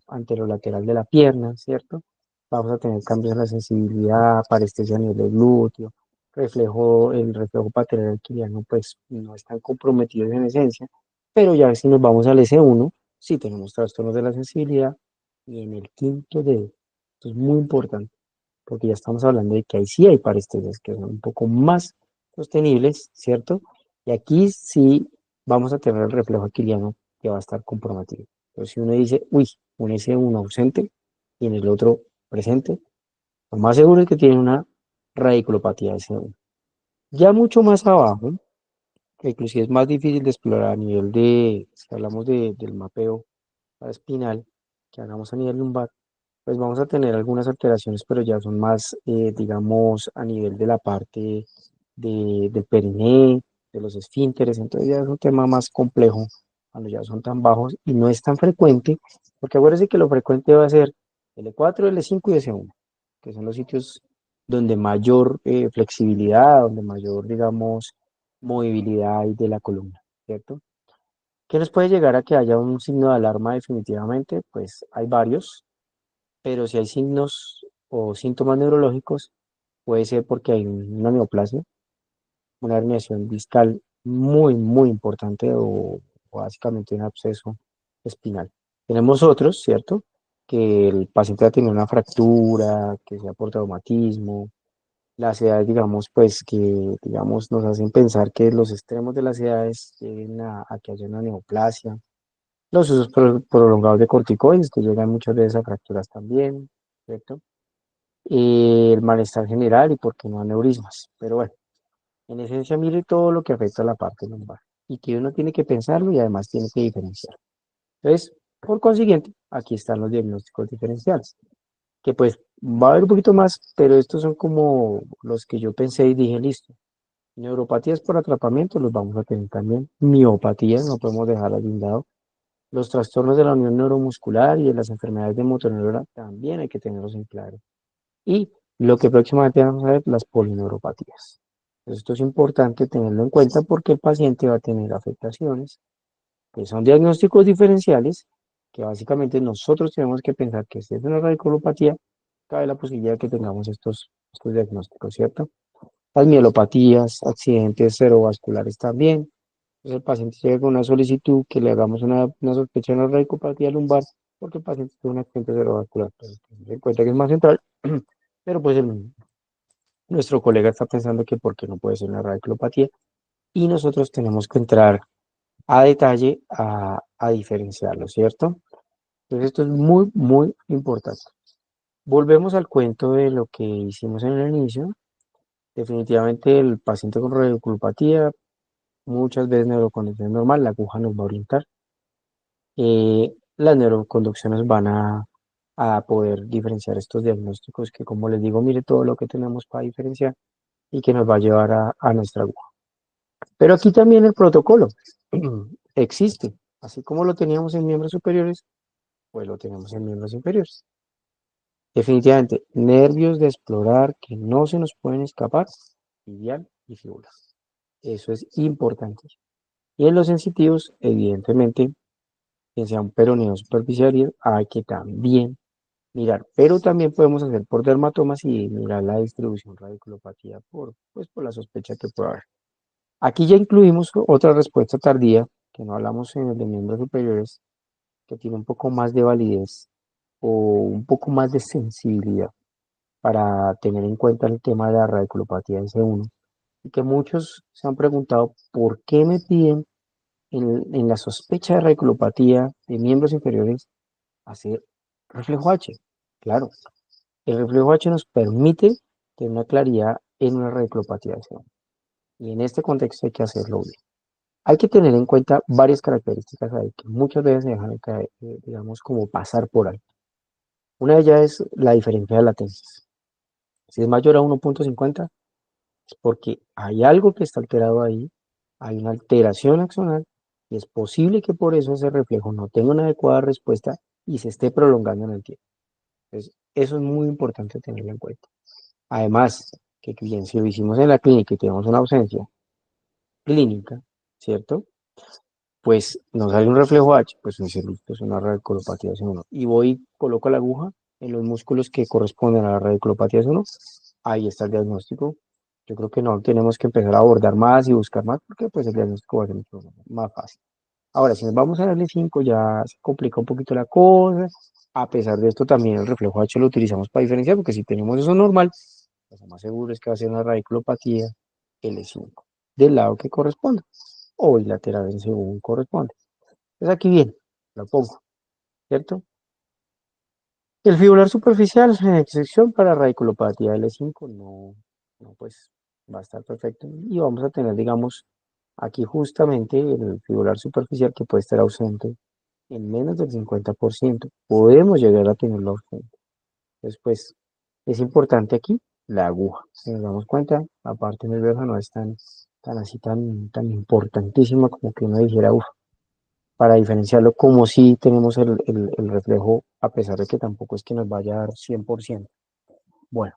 anterolateral de la pierna, ¿cierto? Vamos a tener cambios en la sensibilidad, parestesia a nivel del glúteo, el reflejo paterno quiliano, pues no están comprometidos en esencia, pero ya si nos vamos al S1, sí tenemos trastornos de la sensibilidad y en el quinto dedo. Esto es muy importante porque ya estamos hablando de que ahí sí hay parestesias que son un poco más sostenibles, ¿cierto? Y aquí sí vamos a tener el reflejo aquiliano que va a estar comprometido. Entonces, si uno dice, uy, un S1 ausente y en el otro presente, lo más seguro es que tiene una radiculopatía S1. Ya mucho más abajo, que inclusive es más difícil de explorar a nivel si hablamos del mapeo espinal que hagamos a nivel lumbar, pues vamos a tener algunas alteraciones, pero ya son más, digamos, a nivel de la parte del periné, de los esfínteres, entonces ya es un tema más complejo cuando ya son tan bajos y no es tan frecuente, porque acuérdense que lo frecuente va a ser L4, L5 y S1, que son los sitios donde mayor flexibilidad, donde mayor, digamos, movilidad hay de la columna, ¿cierto? ¿Qué nos puede llegar a que haya un signo de alarma definitivamente? Pues hay varios, pero si hay signos o síntomas neurológicos, puede ser porque hay una neoplasia, una herniación discal muy, muy importante o básicamente un absceso espinal. Tenemos otros, ¿cierto? Que el paciente ha tenido una fractura, que sea por traumatismo. Las edades, digamos, pues que, digamos, nos hacen pensar que los extremos de las edades llegan a que haya una neoplasia. Los usos prolongados de corticoides, que llegan muchas veces a fracturas también, ¿cierto? El malestar general y por qué no aneurismas. Pero bueno, en esencia mire todo lo que afecta a la parte lumbar y que uno tiene que pensarlo y además tiene que diferenciar. Entonces, por consiguiente, aquí están los diagnósticos diferenciales, que pues va a haber un poquito más, pero estos son como los que yo pensé y dije, listo. Neuropatías por atrapamiento los vamos a tener también. Miopatías, no podemos dejar al lado. Los trastornos de la unión neuromuscular y de las enfermedades de motoneurona también hay que tenerlos en claro. Y lo que próximamente vamos a ver, las polineuropatías. Esto es importante tenerlo en cuenta porque el paciente va a tener afectaciones que son diagnósticos diferenciales, que básicamente nosotros tenemos que pensar que si es una radiculopatía, cabe la posibilidad de que tengamos estos diagnósticos, ¿cierto? Las mielopatías, accidentes cerebrovasculares también. Entonces el paciente llega con una solicitud que le hagamos una sospecha de una radicopatía lumbar porque el paciente tiene un accidente cerebrovascular. Pues, se encuentra que es más central, pero pues nuestro colega está pensando que porque no puede ser una radiculopatía y nosotros tenemos que entrar a detalle a diferenciarlo, ¿cierto? Entonces esto es muy, muy importante. Volvemos al cuento de lo que hicimos en el inicio. Definitivamente el paciente con radiculopatía, muchas veces neuroconducción normal, la aguja nos va a orientar. Las neuroconducciones van a poder diferenciar estos diagnósticos que, como les digo, mire todo lo que tenemos para diferenciar y que nos va a llevar a nuestra aguja. Pero aquí también el protocolo existe, así como lo teníamos en miembros superiores, pues lo tenemos en miembros inferiores. Definitivamente, nervios de explorar que no se nos pueden escapar, tibial y fíbula. Eso es importante. Y en los sensitivos, evidentemente, que sea un peroneo superficial, hay que también mirar, pero también podemos hacer por dermatomas y mirar la distribución radiculopatía pues, por la sospecha que pueda haber. Aquí ya incluimos otra respuesta tardía, que no hablamos en el de miembros superiores, que tiene un poco más de validez o un poco más de sensibilidad para tener en cuenta el tema de la radiculopatía S1 y que muchos se han preguntado por qué me piden en la sospecha de radiculopatía de miembros inferiores hacer reflejo H. Claro, el reflejo H nos permite tener una claridad en una radiculopatía S1 y en este contexto hay que hacerlo bien. Hay que tener en cuenta varias características ahí que muchas veces se dejan caer, digamos, como pasar por alto. Una de ellas es la diferencia de latencias. Si es mayor a 1.50, es porque hay algo que está alterado ahí, hay una alteración axonal, y es posible que por eso ese reflejo no tenga una adecuada respuesta y se esté prolongando en el tiempo. Entonces, eso es muy importante tenerlo en cuenta. Además, que bien, si lo hicimos en la clínica y tenemos una ausencia clínica, ¿cierto? Pues nos sale un reflejo H, pues es una radiculopatía S1. Y voy, coloco la aguja en los músculos que corresponden a la radiculopatía S1. Ahí está el diagnóstico. Yo creo que no tenemos que empezar a abordar más y buscar más, porque pues el diagnóstico va a ser mucho más fácil. Ahora, si nos vamos a darle 5, ya se complica un poquito la cosa. A pesar de esto, también el reflejo H lo utilizamos para diferenciar, porque si tenemos eso normal, pues lo más seguro es que va a ser una radiculopatía L5, del lado que corresponda o bilateral según corresponde. Entonces aquí bien, lo pongo, ¿cierto? El fibular superficial, en excepción para radiculopatía L5, no, pues va a estar perfecto. Y vamos a tener, digamos, aquí justamente el fibular superficial que puede estar ausente en menos del 50%. Podemos llegar a tenerlo ausente. Entonces, pues, es importante aquí la aguja. Si nos damos cuenta, la parte nerviosa no es tan importantísima como que uno dijera, uff, para diferenciarlo como si tenemos el reflejo, a pesar de que tampoco es que nos vaya a dar 100%. Bueno,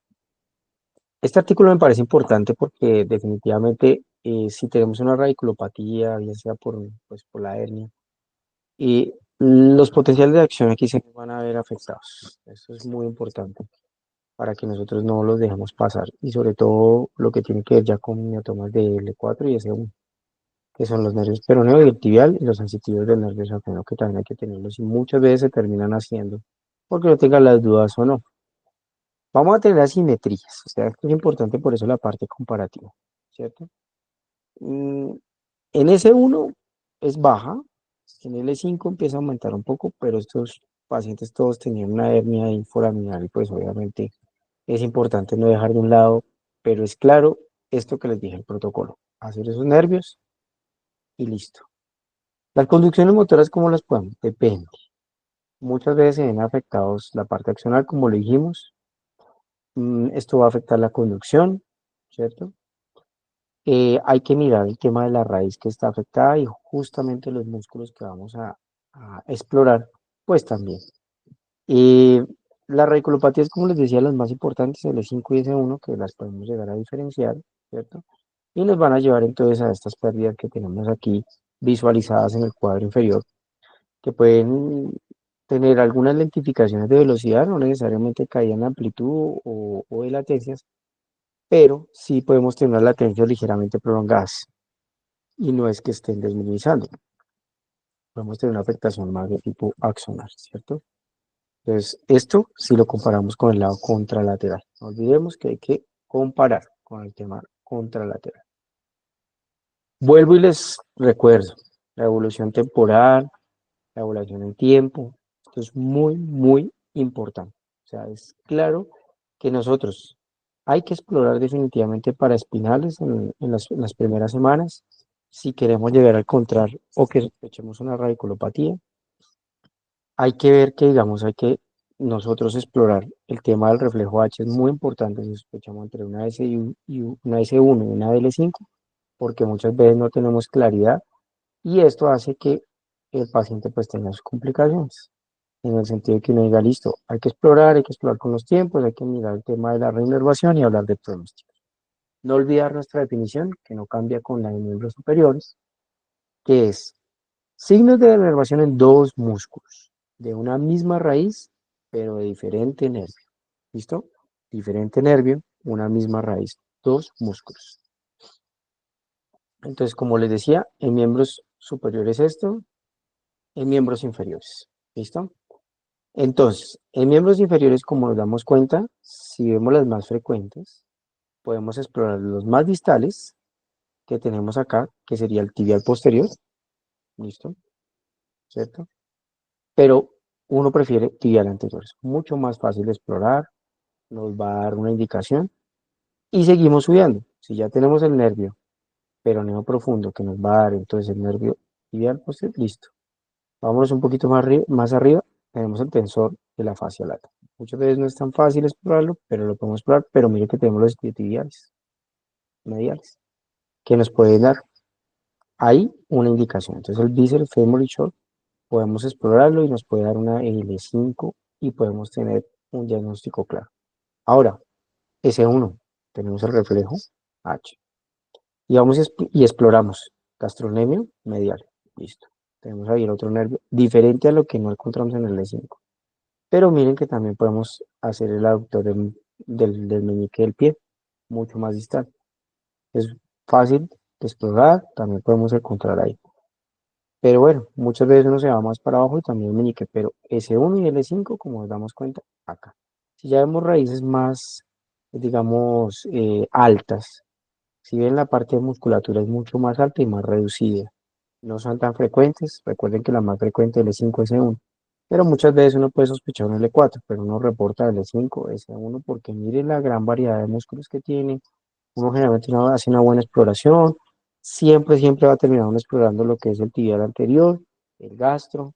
este artículo me parece importante porque definitivamente si tenemos una radiculopatía, ya sea pues, por la hernia, los potenciales de acción aquí se van a ver afectados. Eso es muy importante para que nosotros no los dejemos pasar y sobre todo lo que tiene que ver ya con miotomas de L4 y S1, que son los nervios peroneo y el tibial y los sensitivos del nervio safeno, que también hay que tenerlos y muchas veces se terminan haciendo, porque no tengan las dudas o no. Vamos a tener asimetrías, o sea, esto es importante por eso la parte comparativa, ¿cierto? En S1 es baja, en L5 empieza a aumentar un poco, pero estos pacientes todos tenían una hernia foraminal y pues obviamente es importante no dejar de un lado, pero es claro esto que les dije, el protocolo, hacer esos nervios y listo. Las conducciones motoras, ¿cómo las podemos? Depende. Muchas veces se ven afectados la parte accional, como lo dijimos. Esto va a afectar la conducción, ¿cierto? Hay que mirar el tema de la raíz que está afectada y justamente los músculos que vamos a explorar, pues también. Las radiculopatías, como les decía, las más importantes, L5 y S1, que las podemos llegar a diferenciar, ¿cierto? Y nos van a llevar entonces a estas pérdidas que tenemos aquí visualizadas en el cuadro inferior, que pueden tener algunas lentificaciones de velocidad, no necesariamente caída en amplitud o de latencias, pero sí podemos tener latencias ligeramente prolongadas y no es que estén desminimizando. Podemos tener una afectación más de tipo axonal, ¿cierto? Entonces, esto si lo comparamos con el lado contralateral. No olvidemos que hay que comparar con el tema contralateral. Vuelvo y les recuerdo, la evolución temporal, la evaluación en tiempo. Esto es muy, muy importante. O sea, es claro que nosotros hay que explorar definitivamente para espinales en las primeras semanas. Si queremos llegar a encontrar o que sospechemos una radiculopatía, hay que ver que, digamos, hay que nosotros explorar el tema del reflejo H. Es muy importante si sospechamos entre una una S1 y una DL5, porque muchas veces no tenemos claridad y esto hace que el paciente pues tenga sus complicaciones, en el sentido de que uno diga, listo, hay que explorar con los tiempos, hay que mirar el tema de la reinervación y hablar de pronóstico. No olvidar nuestra definición, que no cambia con la de miembros superiores, que es Signos de denervación en dos músculos, de una misma raíz, pero de diferente nervio. ¿Listo? Diferente nervio, una misma raíz, dos músculos. Entonces, como les decía, en miembros superiores esto, en miembros inferiores. ¿Listo? Entonces, en miembros inferiores, como nos damos cuenta, si vemos las más frecuentes, podemos explorar los más distales que tenemos acá, que sería el tibial posterior. ¿Listo? ¿Cierto? Pero uno prefiere tibial anterior. Es mucho más fácil de explorar, nos va a dar una indicación y seguimos subiendo. Si ya tenemos el nervio peroneo profundo que nos va a dar entonces el nervio tibial posterior, listo. Vámonos un poquito más arriba, tenemos el tensor de la fascia lata. Muchas veces no es tan fácil explorarlo, pero lo podemos explorar. Pero mire que tenemos los isquiotibiales mediales, que nos pueden dar ahí una indicación. Entonces el bíceps femoral short podemos explorarlo y nos puede dar una L5 y podemos tener un diagnóstico claro. Ahora, S1, tenemos el reflejo H. Y vamos y exploramos gastrocnemio medial. Listo. Tenemos ahí el otro nervio, diferente a lo que no encontramos en el L5. Pero miren que también podemos hacer el aductor del meñique del pie, mucho más distal. Es fácil de explorar, también podemos encontrar ahí. Pero bueno, muchas veces uno se va más para abajo y también el meñique, pero S1 y L5, como nos damos cuenta, acá. Si ya vemos raíces más, digamos, altas, si bien la parte de musculatura es mucho más alta y más reducida, no son tan frecuentes, recuerden que la más frecuente es L5, S1, pero muchas veces uno puede sospechar un L4, pero uno reporta L5, S1, porque mire la gran variedad de músculos que tiene, uno generalmente hace una buena exploración, siempre va a terminar uno explorando lo que es el tibial anterior, el gastro,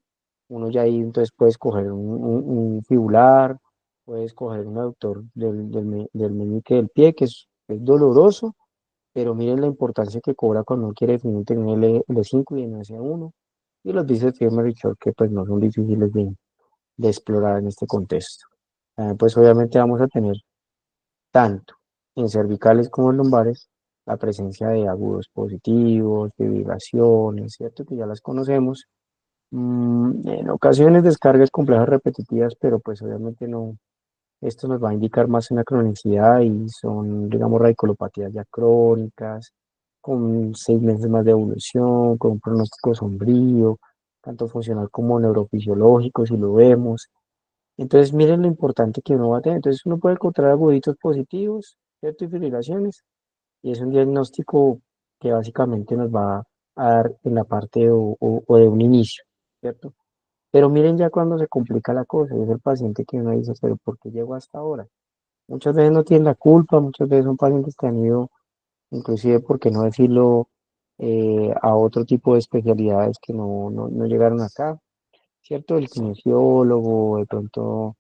uno ya ahí entonces puede escoger un fibular, puede escoger un aductor del meñique del pie, que es doloroso, pero miren la importancia que cobra cuando uno quiere definir tener L5 y NS1, y los bíceps femoral short que pues no son difíciles de explorar en este contexto. Pues obviamente vamos a tener tanto en cervicales como en lumbares la presencia de agudos positivos, de vibraciones, ¿cierto? Que ya las conocemos. En ocasiones descargas complejas repetitivas, pero pues obviamente no, esto nos va a indicar más una cronicidad y son, digamos, radiculopatías ya crónicas, con 6 meses más de evolución, con un pronóstico sombrío, tanto funcional como neurofisiológico, si lo vemos. Entonces, miren lo importante que uno va a tener. Entonces, uno puede encontrar aguditos positivos, ¿cierto? Y fibrilaciones, y es un diagnóstico que básicamente nos va a dar en la parte o de un inicio, ¿cierto? Pero miren ya cuando se complica la cosa, es el paciente que uno dice, pero ¿por qué llegó hasta ahora? Muchas veces no tienen la culpa, muchas veces son pacientes que han ido, inclusive, por qué no decirlo, a otro tipo de especialidades que no llegaron acá, ¿cierto? El kinesiólogo, de pronto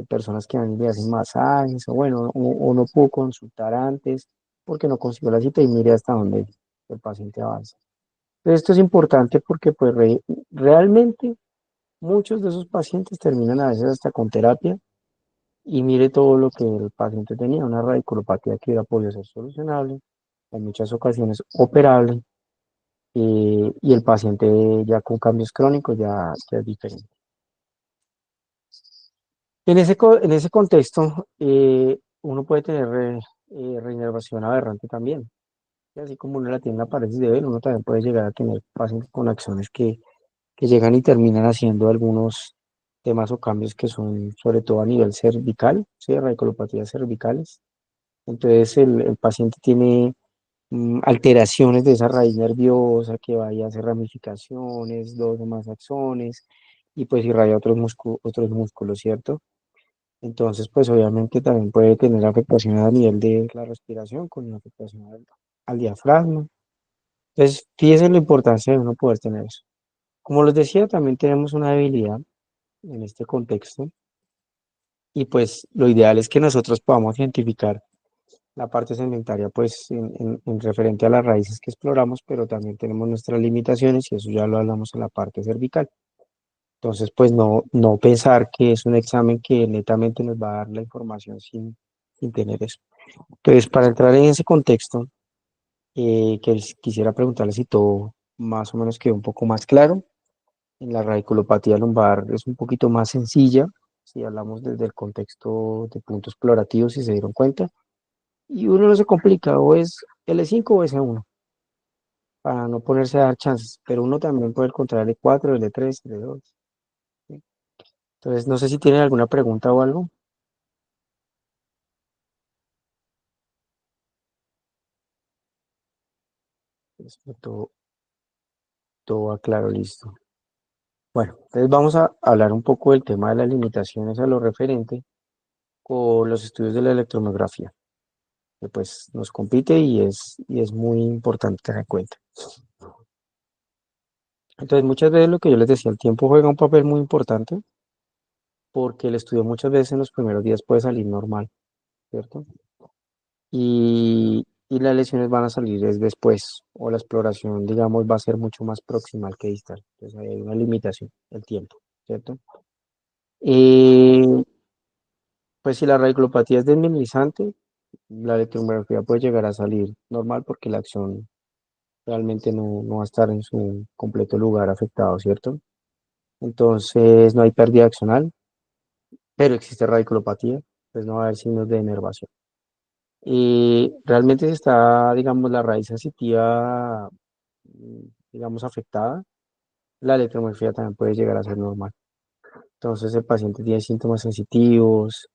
personas que van y le hacen masajes, o bueno, o no pudo consultar antes porque no consiguió la cita y mire hasta dónde el paciente avanza. Pero esto es importante porque pues realmente muchos de esos pacientes terminan a veces hasta con terapia y mire todo lo que el paciente tenía, una radiculopatía que hubiera podido ser solucionable, en muchas ocasiones operable, y el paciente ya con cambios crónicos ya es diferente. En ese contexto, uno puede tener reinervación aberrante también. Y así como uno la tiene en la pared de ver, uno también puede llegar a tener pacientes con acciones que llegan y terminan haciendo algunos temas o cambios que son sobre todo a nivel cervical, ¿sí? Radiculopatías cervicales. Entonces el paciente tiene alteraciones de esa raíz nerviosa que vaya a hacer ramificaciones, dos o más axones, y pues irradia otros músculos, ¿cierto? Entonces, pues obviamente también puede tener afectación a nivel de la respiración, con una afectación al diafragma. Entonces, fíjense la importancia de uno poder tener eso. Como les decía, también tenemos una debilidad en este contexto, y pues lo ideal es que nosotros podamos identificar la parte segmentaria, pues en referente a las raíces que exploramos, pero también tenemos nuestras limitaciones y eso ya lo hablamos en la parte cervical. Entonces, pues no pensar que es un examen que netamente nos va a dar la información sin tener eso. Entonces, para entrar en ese contexto, quisiera preguntarle si todo más o menos quedó un poco más claro. En la radiculopatía lumbar es un poquito más sencilla, si hablamos desde el contexto de puntos explorativos, si se dieron cuenta. Y uno no se complica, o es L5 o S1, para no ponerse a dar chances, pero uno también puede encontrar L4, L3, L2. ¿Sí? Entonces, no sé si tienen alguna pregunta o algo. Todo va claro, listo. Bueno, entonces vamos a hablar un poco del tema de las limitaciones a lo referente con los estudios de la electromiografía, que pues nos compite y es muy importante tener en cuenta. Entonces, muchas veces lo que yo les decía, el tiempo juega un papel muy importante porque el estudio muchas veces en los primeros días puede salir normal, ¿cierto? Y las lesiones van a salir es después, o la exploración, digamos, va a ser mucho más proximal que distal. Entonces, ahí hay una limitación, el tiempo, ¿cierto? Eh, pues si la radiculopatía es desminimizante, la electromiografía puede llegar a salir normal porque la acción realmente no va a estar en su completo lugar afectado, ¿cierto? Entonces no hay pérdida accional, pero existe radiculopatía, pues no va a haber signos de denervación. Y realmente si está, digamos, la raíz sensitiva, digamos, afectada, la electromiografía también puede llegar a ser normal. Entonces el paciente tiene síntomas sensitivos,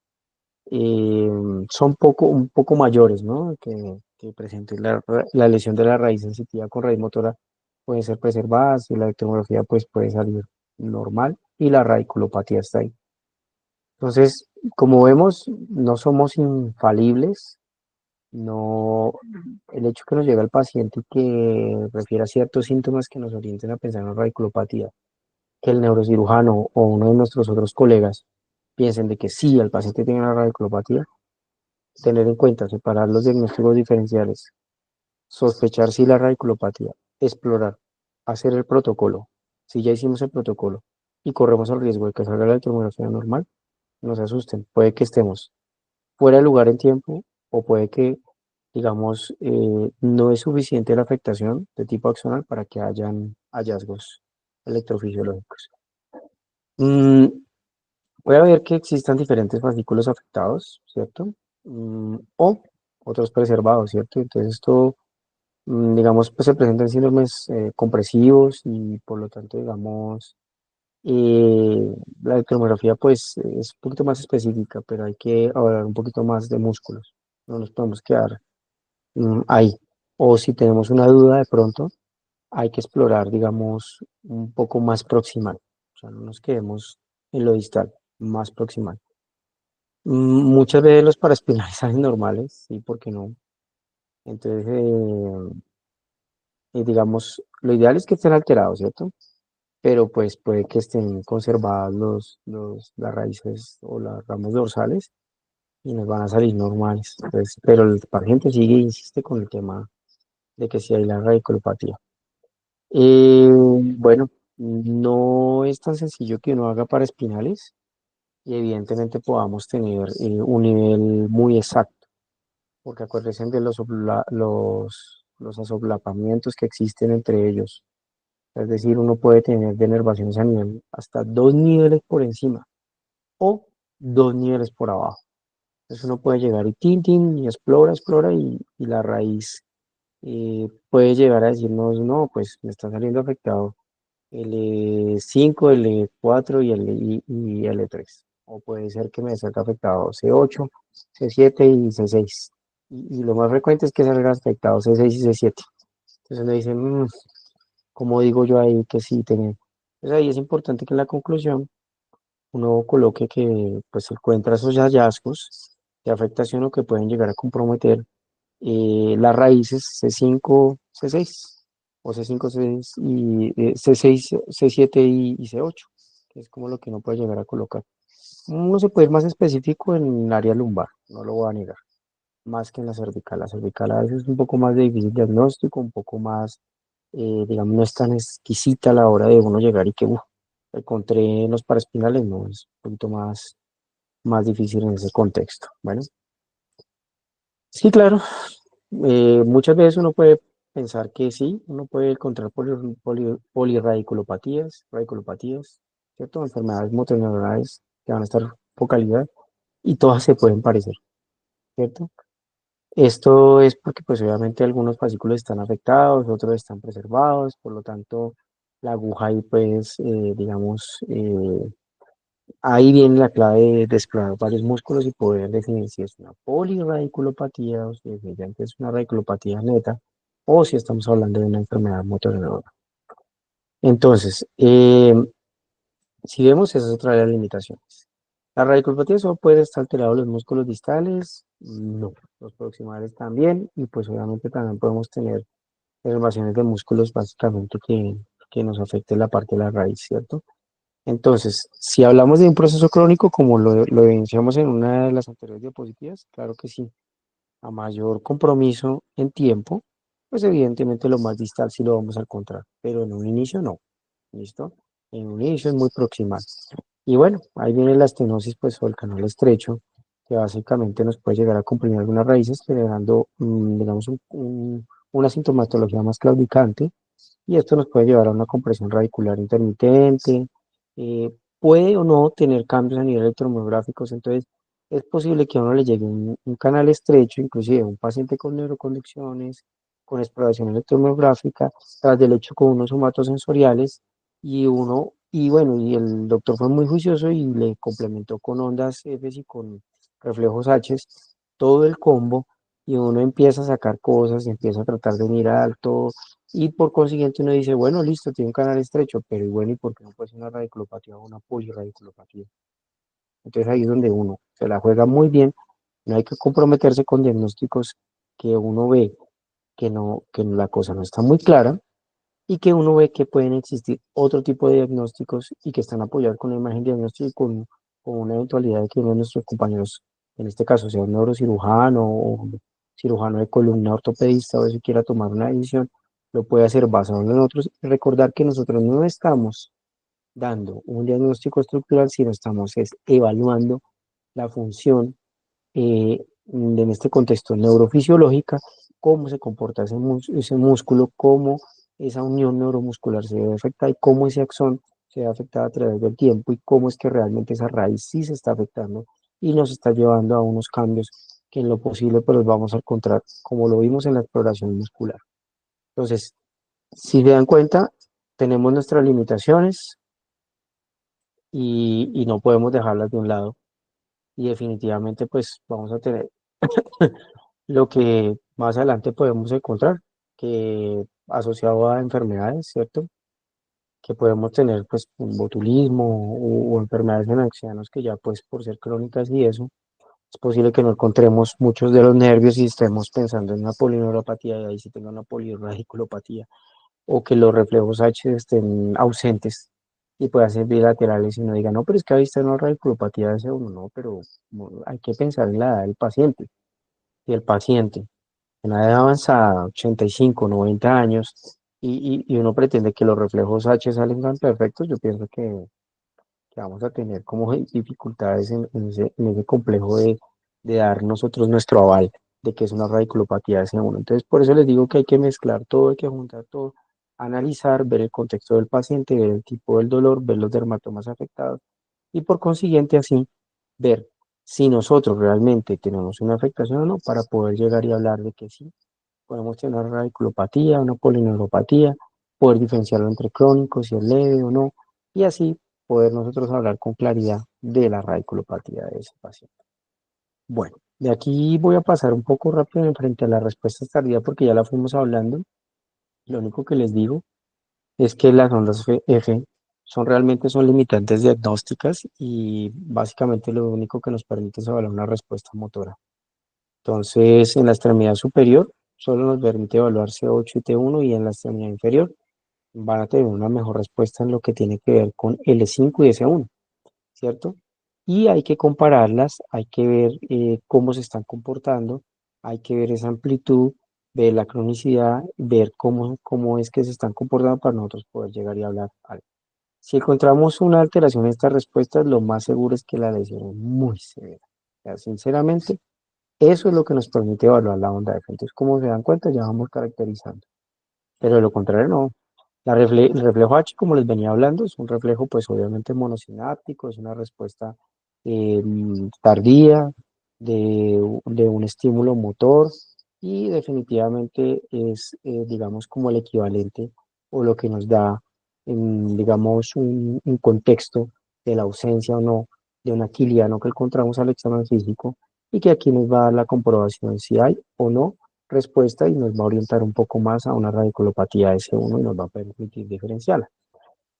eh, son un poco mayores, ¿no? Que presenten la lesión de la raíz sensitiva con raíz motora pueden ser preservadas y la electromografía pues puede salir normal y la radiculopatía está ahí. Entonces, como vemos, no somos infalibles, no, el hecho que nos llega el paciente y que refiera ciertos síntomas que nos orienten a pensar en radiculopatía, que el neurocirujano o uno de nuestros otros colegas piensen de que sí, el paciente tiene una radiculopatía, tener en cuenta, separar los diagnósticos diferenciales, sospechar si la radiculopatía, explorar, hacer el protocolo. Si ya hicimos el protocolo y corremos el riesgo de que salga la tomografía normal, no se asusten. Puede que estemos fuera de lugar en tiempo o puede que, digamos, no es suficiente la afectación de tipo axonal para que hayan hallazgos electrofisiológicos. Mm, puede haber que existan diferentes fascículos afectados, ¿cierto? O otros preservados, ¿cierto? Entonces esto, digamos, pues se presentan síndromes compresivos y por lo tanto, digamos, la electromografía pues es un poquito más específica, pero hay que hablar un poquito más de músculos. No nos podemos quedar ahí. O si tenemos una duda de pronto, hay que explorar, digamos, un poco más proximal. O sea, no nos quedemos en lo distal, más proximal. Muchas veces los paraespinales salen normales, sí, ¿por qué no? Entonces, digamos, lo ideal es que estén alterados, ¿cierto? Pero pues puede que estén conservadas las raíces o las ramas dorsales y nos van a salir normales. Entonces, pero el paciente sigue e insiste con el tema de que si hay la radiculopatía. Bueno, no es tan sencillo que uno haga paraespinales y evidentemente podamos tener un nivel muy exacto. Porque acuérdense de los asolapamientos que existen entre ellos. Es decir, uno puede tener denervaciones a nivel hasta 2 niveles por encima o 2 niveles por abajo. Entonces uno puede llegar y tin, y explora y la raíz puede llegar a decirnos, no, pues me está saliendo afectado L5, L4 y L3. O puede ser que me salga afectado C8, C7 y C6. Y lo más frecuente es que salga afectado C6 y C7. Entonces le dicen, como digo yo ahí que sí tenemos. Entonces ahí es importante que en la conclusión uno coloque que pues se encuentra esos hallazgos de afectación o que pueden llegar a comprometer las raíces C5, C6 o C5, C6 y C6, C7 y C8, que es como lo que uno puede llegar a colocar. Uno se puede ir más específico en el área lumbar, no lo voy a negar, más que en la cervical. La cervical a veces es un poco más de difícil diagnóstico, un poco más, digamos, no es tan exquisita a la hora de uno llegar y que encontré en los paraespinales, no, es un poquito más difícil en ese contexto. Bueno, sí, claro, muchas veces uno puede pensar que sí, uno puede encontrar polirradiculopatías, radiculopatías, ¿cierto? Enfermedades motoneuronales que van a estar focalizadas y todas se pueden parecer, ¿cierto? Esto es porque pues obviamente algunos fascículos están afectados, otros están preservados, por lo tanto la aguja ahí pues digamos ahí viene la clave de explorar varios músculos y poder definir si es una polirradiculopatía o si definitivamente es una radiculopatía neta o si estamos hablando de una enfermedad motor. Entonces, si vemos, esa es otra de las limitaciones. La radiculopatía solo puede estar alterado los músculos distales, no, los proximales también, y pues obviamente también podemos tener deformaciones de músculos básicamente que nos afecte la parte de la raíz, ¿cierto? Entonces, si hablamos de un proceso crónico, como lo evidenciamos en una de las anteriores diapositivas, claro que sí, a mayor compromiso en tiempo, pues evidentemente lo más distal sí lo vamos a encontrar, pero en un inicio no, ¿listo? En un inicio es muy proximal. Y bueno, ahí viene la estenosis, pues, o el canal estrecho, que básicamente nos puede llegar a comprimir algunas raíces, generando, digamos, una sintomatología más claudicante, y esto nos puede llevar a una compresión radicular intermitente, puede o no tener cambios a nivel electromiográficos, entonces es posible que a uno le llegue un canal estrecho, inclusive un paciente con neuroconducciones, con exploración electromiográfica, tras del hecho con unos somatosensoriales, y bueno, y el doctor fue muy juicioso y le complementó con ondas F y con reflejos H, todo el combo, y uno empieza a sacar cosas, empieza a tratar de mirar alto, y por consiguiente uno dice, bueno, listo, tiene un canal estrecho, pero y bueno, ¿y por qué no puede ser una radiculopatía o una polirradiculopatía? Entonces ahí es donde uno se la juega muy bien, no hay que comprometerse con diagnósticos que uno ve que la cosa no está muy clara y que uno ve que pueden existir otro tipo de diagnósticos y que están apoyados con la imagen diagnóstica y con una eventualidad de que uno de nuestros compañeros, en este caso sea un neurocirujano o cirujano de columna ortopedista o si quiera tomar una decisión, lo puede hacer basado en otros. Recordar que nosotros no estamos dando un diagnóstico estructural, sino estamos evaluando la función en este contexto neurofisiológica, cómo se comporta ese músculo, cómo esa unión neuromuscular se ve afectada y cómo ese axón se ve afectado a través del tiempo y cómo es que realmente esa raíz sí se está afectando y nos está llevando a unos cambios que en lo posible pues los vamos a encontrar como lo vimos en la exploración muscular. Entonces, si se dan cuenta, tenemos nuestras limitaciones y no podemos dejarlas de un lado y definitivamente pues vamos a tener lo que más adelante podemos encontrar, que asociado a enfermedades, ¿cierto? Que podemos tener pues un botulismo o enfermedades en ancianos que ya pues por ser crónicas y eso, es posible que no encontremos muchos de los nervios y estemos pensando en una polineuropatía y ahí sí tenga una polirradiculopatía o que los reflejos H estén ausentes y puedan ser bilaterales y no diga, no, pero es que ahí está una radiculopatía de ese uno, no, pero hay que pensar en la edad del paciente. Y el paciente en la edad avanzada, 85, 90 años, y uno pretende que los reflejos H salgan perfectos, yo pienso que vamos a tener como dificultades en ese complejo de dar nosotros nuestro aval de que es una radiculopatía de ese uno. Entonces, por eso les digo que hay que mezclar todo, hay que juntar todo, analizar, ver el contexto del paciente, ver el tipo del dolor, ver los dermatomas afectados y por consiguiente así ver si nosotros realmente tenemos una afectación o no para poder llegar y hablar de que sí, podemos tener una radiculopatía, una polineuropatía, poder diferenciarlo entre crónicos, si es leve o no, y así poder nosotros hablar con claridad de la radiculopatía de ese paciente. Bueno, de aquí voy a pasar un poco rápido en frente a la respuesta tardía porque ya la fuimos hablando. Lo único que les digo es que las ondas F son limitantes diagnósticas y básicamente lo único que nos permite es evaluar una respuesta motora. Entonces, en la extremidad superior solo nos permite evaluar C8 y T1 y en la extremidad inferior van a tener una mejor respuesta en lo que tiene que ver con L5 y S1, ¿cierto? Y hay que compararlas, hay que ver cómo se están comportando, hay que ver esa amplitud, ver la cronicidad, ver cómo es que se están comportando para nosotros poder llegar y hablar algo. Si encontramos una alteración en estas respuestas, lo más seguro es que la lesión es muy severa. O sea, sinceramente, eso es lo que nos permite evaluar la onda F. Entonces, como se dan cuenta, ya vamos caracterizando. pero de lo contrario no. El reflejo H, como les venía hablando, es un reflejo pues obviamente monosináptico, es una respuesta tardía de un estímulo motor y definitivamente es, digamos, como el equivalente o lo que nos da, digamos, un contexto de la ausencia o no de un aquiliano que encontramos al examen físico y que aquí nos va a dar la comprobación si hay o no respuesta y nos va a orientar un poco más a una radiculopatía S1 y nos va a permitir diferenciarla.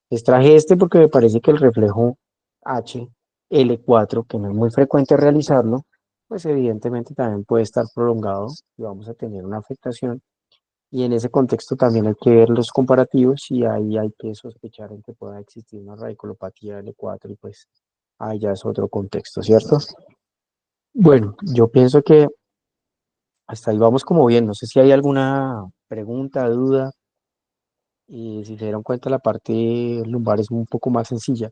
Les traje este porque me parece que el reflejo HL4, que no es muy frecuente realizarlo, pues evidentemente también puede estar prolongado y vamos a tener una afectación. Y en ese contexto también hay que ver los comparativos y ahí hay que sospechar en que pueda existir una radiculopatía L4 y pues ahí ya es otro contexto, ¿cierto? Bueno, yo pienso que hasta ahí vamos como bien. No sé si hay alguna pregunta, duda. Y si se dieron cuenta, la parte lumbar es un poco más sencilla.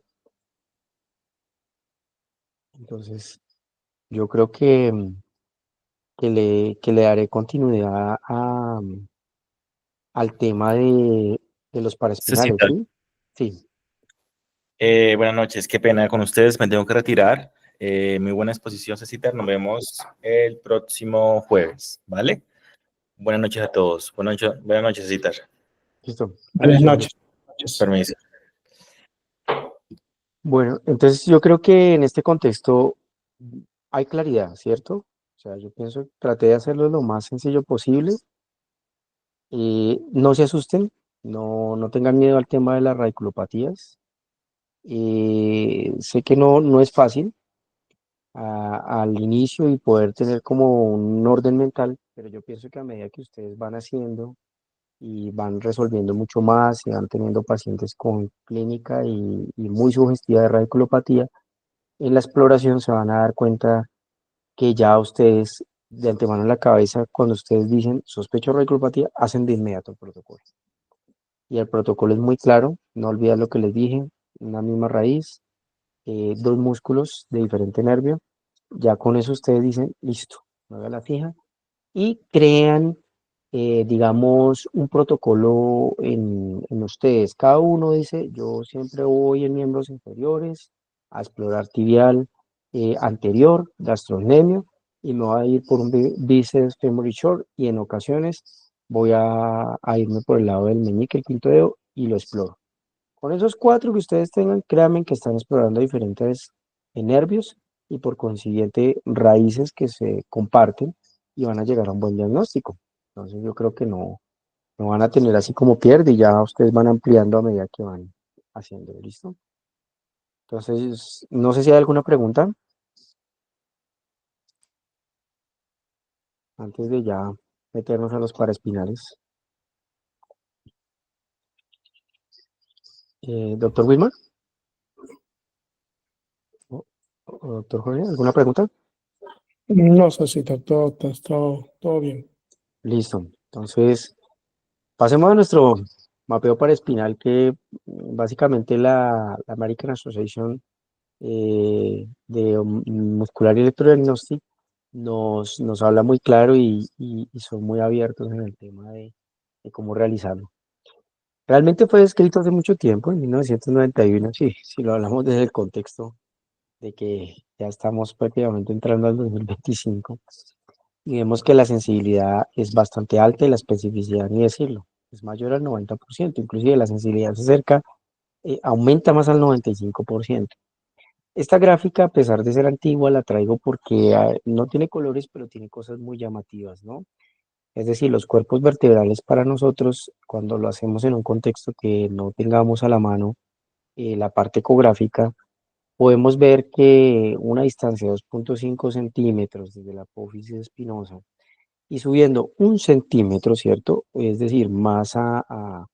Entonces, yo creo que le daré continuidad al tema de los paraespinales, Cecita, ¿sí? Sí, buenas noches, qué pena con ustedes, me tengo que retirar. Muy buena exposición, Cecita. Nos vemos el próximo jueves, ¿vale? Buenas noches a todos. Buenas noches, Cecita. listo. Buenas Permiso. noches. Permiso. Bueno, entonces yo creo que en este contexto hay claridad, ¿cierto? O sea, yo pienso, traté de hacerlo lo más sencillo posible. No se asusten, no tengan miedo al tema de las radiculopatías. Sé que no es fácil al inicio y poder tener como un orden mental, pero yo pienso que a medida que ustedes van haciendo y van resolviendo mucho más y van teniendo pacientes con clínica y muy sugestiva de radiculopatía, en la exploración se van a dar cuenta que ya ustedes de antemano en la cabeza, cuando ustedes dicen sospecho de radiculopatía, hacen de inmediato el protocolo. Y el protocolo es muy claro, no olviden lo que les dije, una misma raíz, dos músculos de diferente nervio. Ya con eso ustedes dicen, listo, me voy a la fija y crean, digamos, un protocolo en ustedes. Cada uno dice, yo siempre voy en miembros inferiores a explorar tibial anterior, gastrocnemio, y me voy a ir por un bíceps femoral short y en ocasiones voy a irme por el lado del meñique, el quinto dedo, y lo exploro. Con esos cuatro que ustedes tengan, créanme que están explorando diferentes nervios y por consiguiente raíces que se comparten y van a llegar a un buen diagnóstico. Entonces yo creo que no van a tener así como pierde y ya ustedes van ampliando a medida que van haciendo, ¿listo? Entonces, no sé si hay alguna pregunta antes de ya meternos a los paraespinales. Doctor Wilmar, o doctor Jorge, ¿alguna pregunta? No, Sosita, todo bien. Listo. Entonces, pasemos a nuestro mapeo paraespinal que básicamente la American Association Muscular y Electrodiagnostic nos habla muy claro y son muy abiertos en el tema de cómo realizarlo. Realmente fue escrito hace mucho tiempo, en 1991, si lo hablamos desde el contexto de que ya estamos prácticamente entrando al 2025 y vemos que la sensibilidad es bastante alta y la especificidad, ni decirlo, es mayor al 90%, inclusive la sensibilidad se acerca, aumenta más al 95%. Esta gráfica, a pesar de ser antigua, la traigo porque no tiene colores, pero tiene cosas muy llamativas, ¿no? Es decir, los cuerpos vertebrales para nosotros, cuando lo hacemos en un contexto que no tengamos a la mano la parte ecográfica, podemos ver que una distancia de 2.5 centímetros desde la apófisis espinosa y subiendo 1 centímetro, ¿cierto? Es decir, más a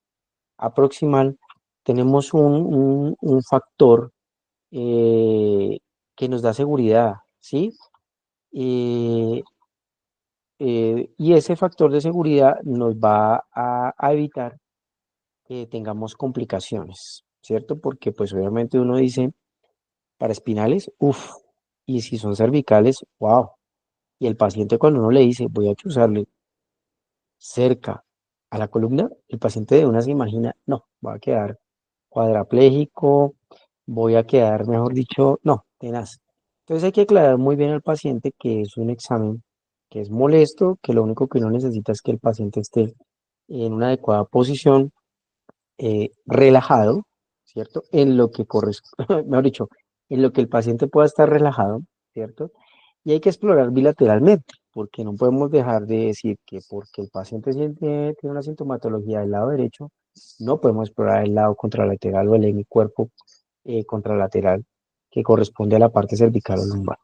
proximal, tenemos un factor eh, que nos da seguridad, ¿sí? Eh, y ese factor de seguridad nos va a evitar que tengamos complicaciones, ¿cierto? Porque pues obviamente uno dice, para espinales, uff, y si son cervicales, wow. Y el paciente cuando uno le dice, voy a chuzarle cerca a la columna, el paciente de una se imagina, no, voy a quedar cuadrapléjico, voy a quedar, mejor dicho, no, tenaz. Entonces hay que aclarar muy bien al paciente que es un examen que es molesto, que lo único que uno necesita es que el paciente esté en una adecuada posición, relajado, ¿cierto? En lo que corresponde, mejor dicho, en lo que el paciente pueda estar relajado, ¿cierto? Y hay que explorar bilateralmente, porque no podemos dejar de decir que porque el paciente tiene una sintomatología del lado derecho, no podemos explorar el lado contralateral o el hemicuerpo contralateral que corresponde a la parte cervical o lumbar.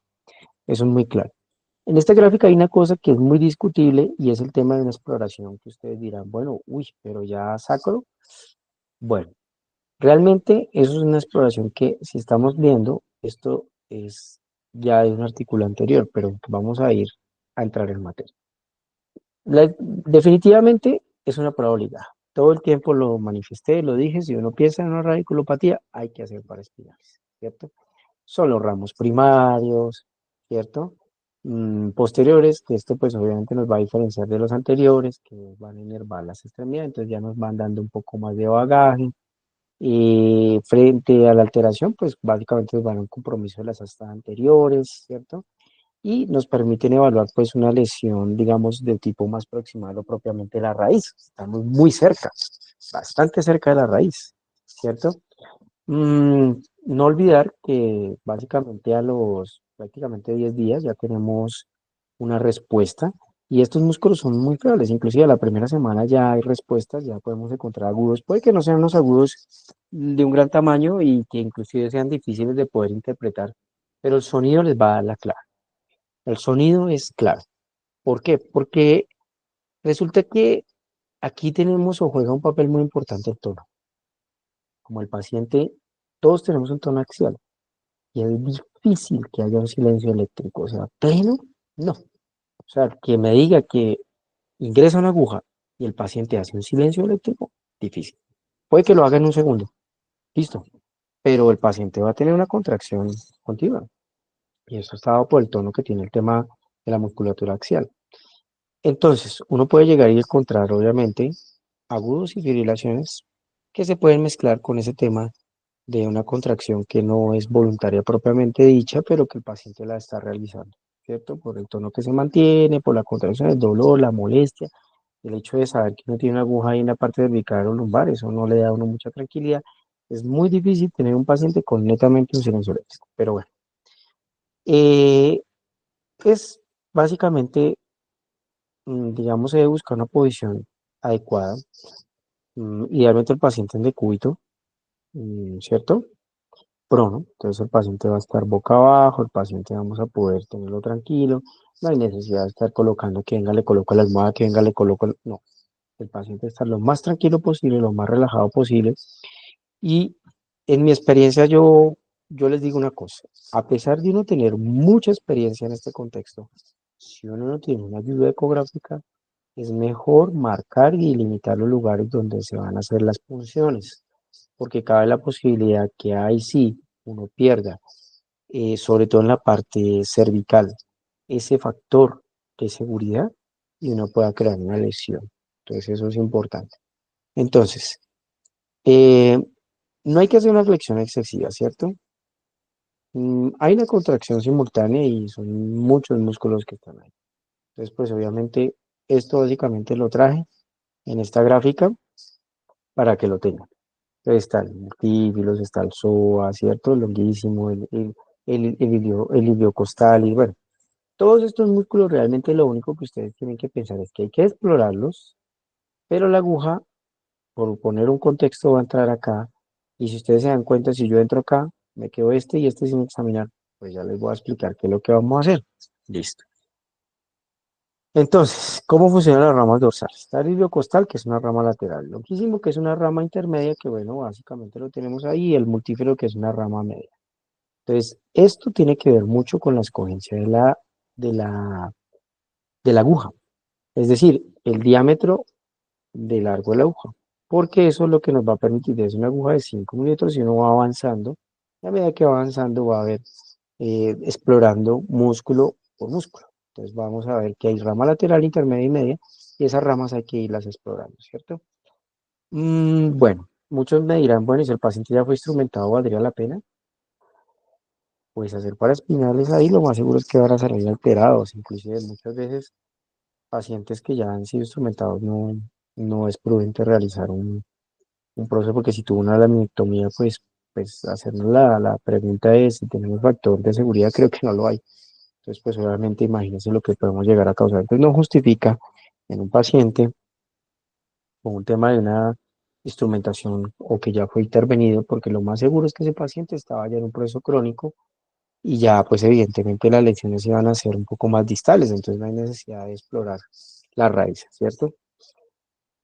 Eso es muy claro. En esta gráfica hay una cosa que es muy discutible y es el tema de una exploración que ustedes dirán, bueno, uy, pero ya sacro. Bueno, realmente eso es una exploración que si estamos viendo, esto es ya de un artículo anterior, pero vamos a ir a entrar en materia. Definitivamente es una prueba obligada. Todo el tiempo lo manifesté, lo dije, si uno piensa en una radiculopatía, hay que hacer paraespinales, ¿cierto? Son los ramos primarios, ¿cierto? Posteriores, que esto pues obviamente nos va a diferenciar de los anteriores, que van a inervar las extremidades, entonces ya nos van dando un poco más de bagaje. Y frente a la alteración, pues básicamente nos van a un compromiso de las astas anteriores, ¿cierto? Y nos permiten evaluar pues una lesión, digamos, de tipo más proximal o propiamente la raíz. Estamos muy cerca, bastante cerca de la raíz, ¿cierto? No olvidar que básicamente a los prácticamente 10 días ya tenemos una respuesta y estos músculos son muy fiables, inclusive a la primera semana ya hay respuestas, ya podemos encontrar agudos, puede que no sean unos agudos de un gran tamaño y que inclusive sean difíciles de poder interpretar, pero el sonido les va a dar la clave. El sonido es clave. ¿Por qué? Porque resulta que aquí tenemos o juega un papel muy importante el tono. Como el paciente, todos tenemos un tono axial y es difícil que haya un silencio eléctrico, o sea, pleno, no. O sea, que me diga que ingresa una aguja y el paciente hace un silencio eléctrico, difícil. Puede que lo haga en un segundo, listo, pero el paciente va a tener una contracción continua y eso está dado por el tono que tiene el tema de la musculatura axial. Entonces, uno puede llegar y encontrar, obviamente, agudos y fibrilaciones que se pueden mezclar con ese tema de una contracción que no es voluntaria propiamente dicha, pero que el paciente la está realizando, ¿cierto? Por el tono que se mantiene, por la contracción, el dolor, la molestia, el hecho de saber que no tiene una aguja ahí en la parte cervical o lumbar, eso no le da a uno mucha tranquilidad. Es muy difícil tener un paciente con netamente un silencio eléctrico, pero bueno. Es básicamente, digamos, se debe buscar una posición adecuada. Idealmente el paciente en decúbito, ¿cierto? Prono, entonces el paciente va a estar boca abajo, el paciente vamos a poder tenerlo tranquilo, no hay necesidad de estar colocando que venga le coloco la almohada, que venga le coloco, no, el paciente está lo más tranquilo posible, lo más relajado posible y en mi experiencia yo les digo una cosa, a pesar de uno tener mucha experiencia en este contexto, si uno no tiene una ayuda ecográfica, es mejor marcar y limitar los lugares donde se van a hacer las punciones, porque cabe la posibilidad que ahí sí uno pierda, sobre todo en la parte cervical, ese factor de seguridad y uno pueda crear una lesión. Entonces eso es importante. Entonces, eh, no hay que hacer una flexión excesiva, ¿cierto? Hay una contracción simultánea y son muchos músculos que están ahí. Entonces, pues obviamente esto básicamente lo traje en esta gráfica para que lo tengan. Entonces está el multífilos, está el psoas, ¿cierto? El longuísimo, el iliocostal, y bueno, todos estos músculos realmente lo único que ustedes tienen que pensar es que hay que explorarlos, pero la aguja, por poner un contexto, va a entrar acá, y si ustedes se dan cuenta, si yo entro acá, me quedo este y este sin examinar, pues ya les voy a explicar qué es lo que vamos a hacer. Listo. Entonces, ¿cómo funcionan las ramas dorsales? Está el iliocostal, que es una rama lateral, longuísimo, que es una rama intermedia, que bueno, básicamente lo tenemos ahí, y el multífero, que es una rama media. Entonces, esto tiene que ver mucho con la escogencia de la, de la aguja, es decir, el diámetro de largo de la aguja, porque eso es lo que nos va a permitir, es una aguja de 5 milímetros y uno va avanzando, y a medida que va avanzando va a ver, explorando músculo por músculo. Entonces vamos a ver que hay rama lateral, intermedia y media, y esas ramas hay que irlas explorando, ¿cierto? Bueno, muchos me dirán, bueno, ¿y si el paciente ya fue instrumentado, valdría la pena? Pues hacer paraespinales ahí lo más seguro es que van a salir alterados, inclusive muchas veces pacientes que ya han sido instrumentados no es prudente realizar un proceso porque si tuvo una laminectomía, pues hacernos la pregunta es si tenemos factor de seguridad, creo que no lo hay. Entonces, pues obviamente imagínense lo que podemos llegar a causar. Entonces no justifica en un paciente con un tema de una instrumentación o que ya fue intervenido, porque lo más seguro es que ese paciente estaba ya en un proceso crónico y ya pues evidentemente las lesiones iban a ser un poco más distales, entonces no hay necesidad de explorar la raíz, ¿cierto?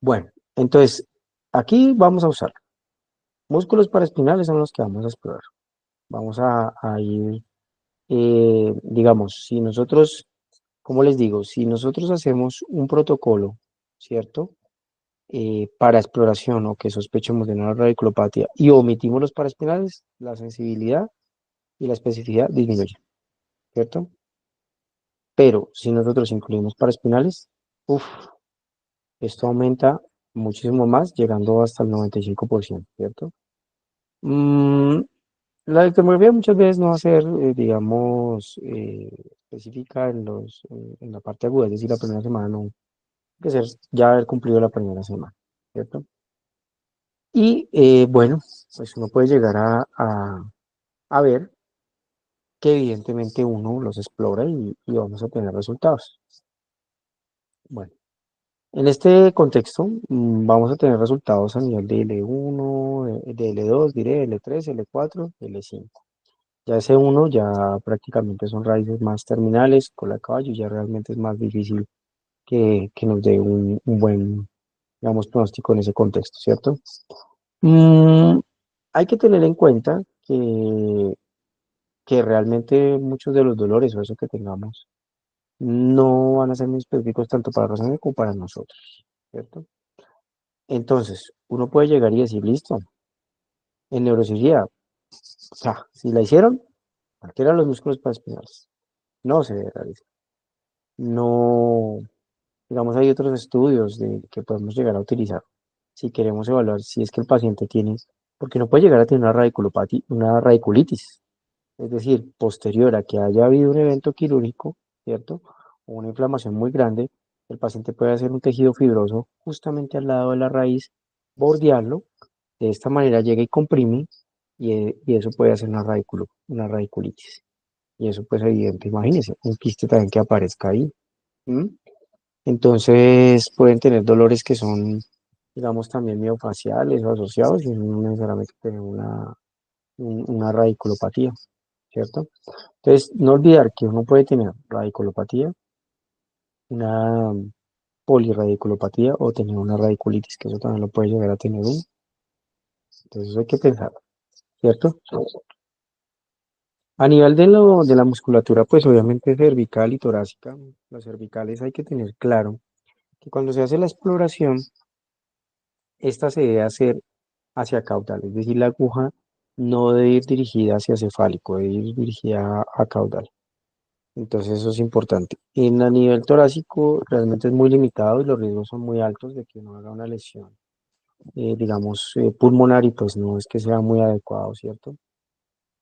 Bueno, entonces aquí vamos a usar músculos paraespinales son los que vamos a explorar. Vamos a ir, digamos, si nosotros, ¿cómo les digo? Si nosotros hacemos un protocolo, ¿cierto? Para exploración o que sospechemos de una radiculopatía y omitimos los paraespinales, la sensibilidad y la especificidad disminuyen, ¿cierto? Pero si nosotros incluimos paraespinales, uff, esto aumenta muchísimo más, llegando hasta el 95%, ¿cierto? Mm, la electromografía muchas veces no va a ser, digamos, específica en la parte aguda, es decir, la primera semana no, que ser ya haber cumplido la primera semana, ¿cierto? Y bueno, pues uno puede llegar a ver que evidentemente uno los explora y vamos a tener resultados. Bueno, en este contexto vamos a tener resultados a nivel de L1, de L2, diré L3, L4, L5. Ya ese uno ya prácticamente son raíces más terminales con la caballo, ya realmente es más difícil que nos dé un buen, digamos, pronóstico en ese contexto, ¿cierto? Mm, hay que tener en cuenta que realmente muchos de los dolores o eso que tengamos no van a ser muy específicos tanto para los paciente como para nosotros, ¿cierto? Entonces, uno puede llegar y decir, listo, en neurocirugía, o sea, si la hicieron, alteran los músculos paraespinales, no se realiza. No, digamos, hay otros estudios que podemos llegar a utilizar si queremos evaluar si es que el paciente tiene, porque no puede llegar a tener una radiculopatía, una radiculitis, es decir, posterior a que haya habido un evento quirúrgico, ¿cierto? O una inflamación muy grande, el paciente puede hacer un tejido fibroso justamente al lado de la raíz, bordearlo, de esta manera llega y comprime, y eso puede hacer una radiculitis. Y eso pues evidente, imagínense, un quiste también que aparezca ahí. ¿M? Entonces pueden tener dolores que son, digamos, también miofaciales o asociados y no necesariamente tener una radiculopatía, ¿cierto? Entonces, no olvidar que uno puede tener radiculopatía, una polirradiculopatía o tener una radiculitis, que eso también lo puede llegar a tener uno. Entonces, eso hay que pensar, ¿cierto? A nivel de la musculatura, pues obviamente cervical y torácica, las cervicales hay que tener claro que cuando se hace la exploración, esta se debe hacer hacia caudal, es decir, la aguja no debe ir dirigida hacia cefálico, debe ir dirigida a caudal. Entonces eso es importante. En a nivel torácico realmente es muy limitado y los riesgos son muy altos de que uno haga una lesión, digamos, pulmonar y pues no es que sea muy adecuado, ¿cierto?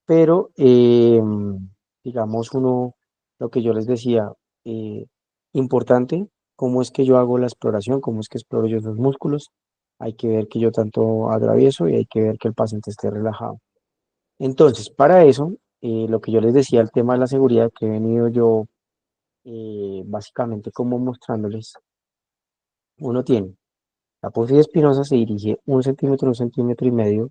Pero, digamos, lo que yo les decía, eh, importante, cómo es que yo hago la exploración, cómo es que exploro yo los músculos, hay que ver que yo tanto atravieso y hay que ver que el paciente esté relajado. Entonces, para eso, lo que yo les decía, el tema de la seguridad que he venido yo básicamente como mostrándoles, uno tiene, la apófisis espinosa se dirige 1 centímetro, 1,5 centímetros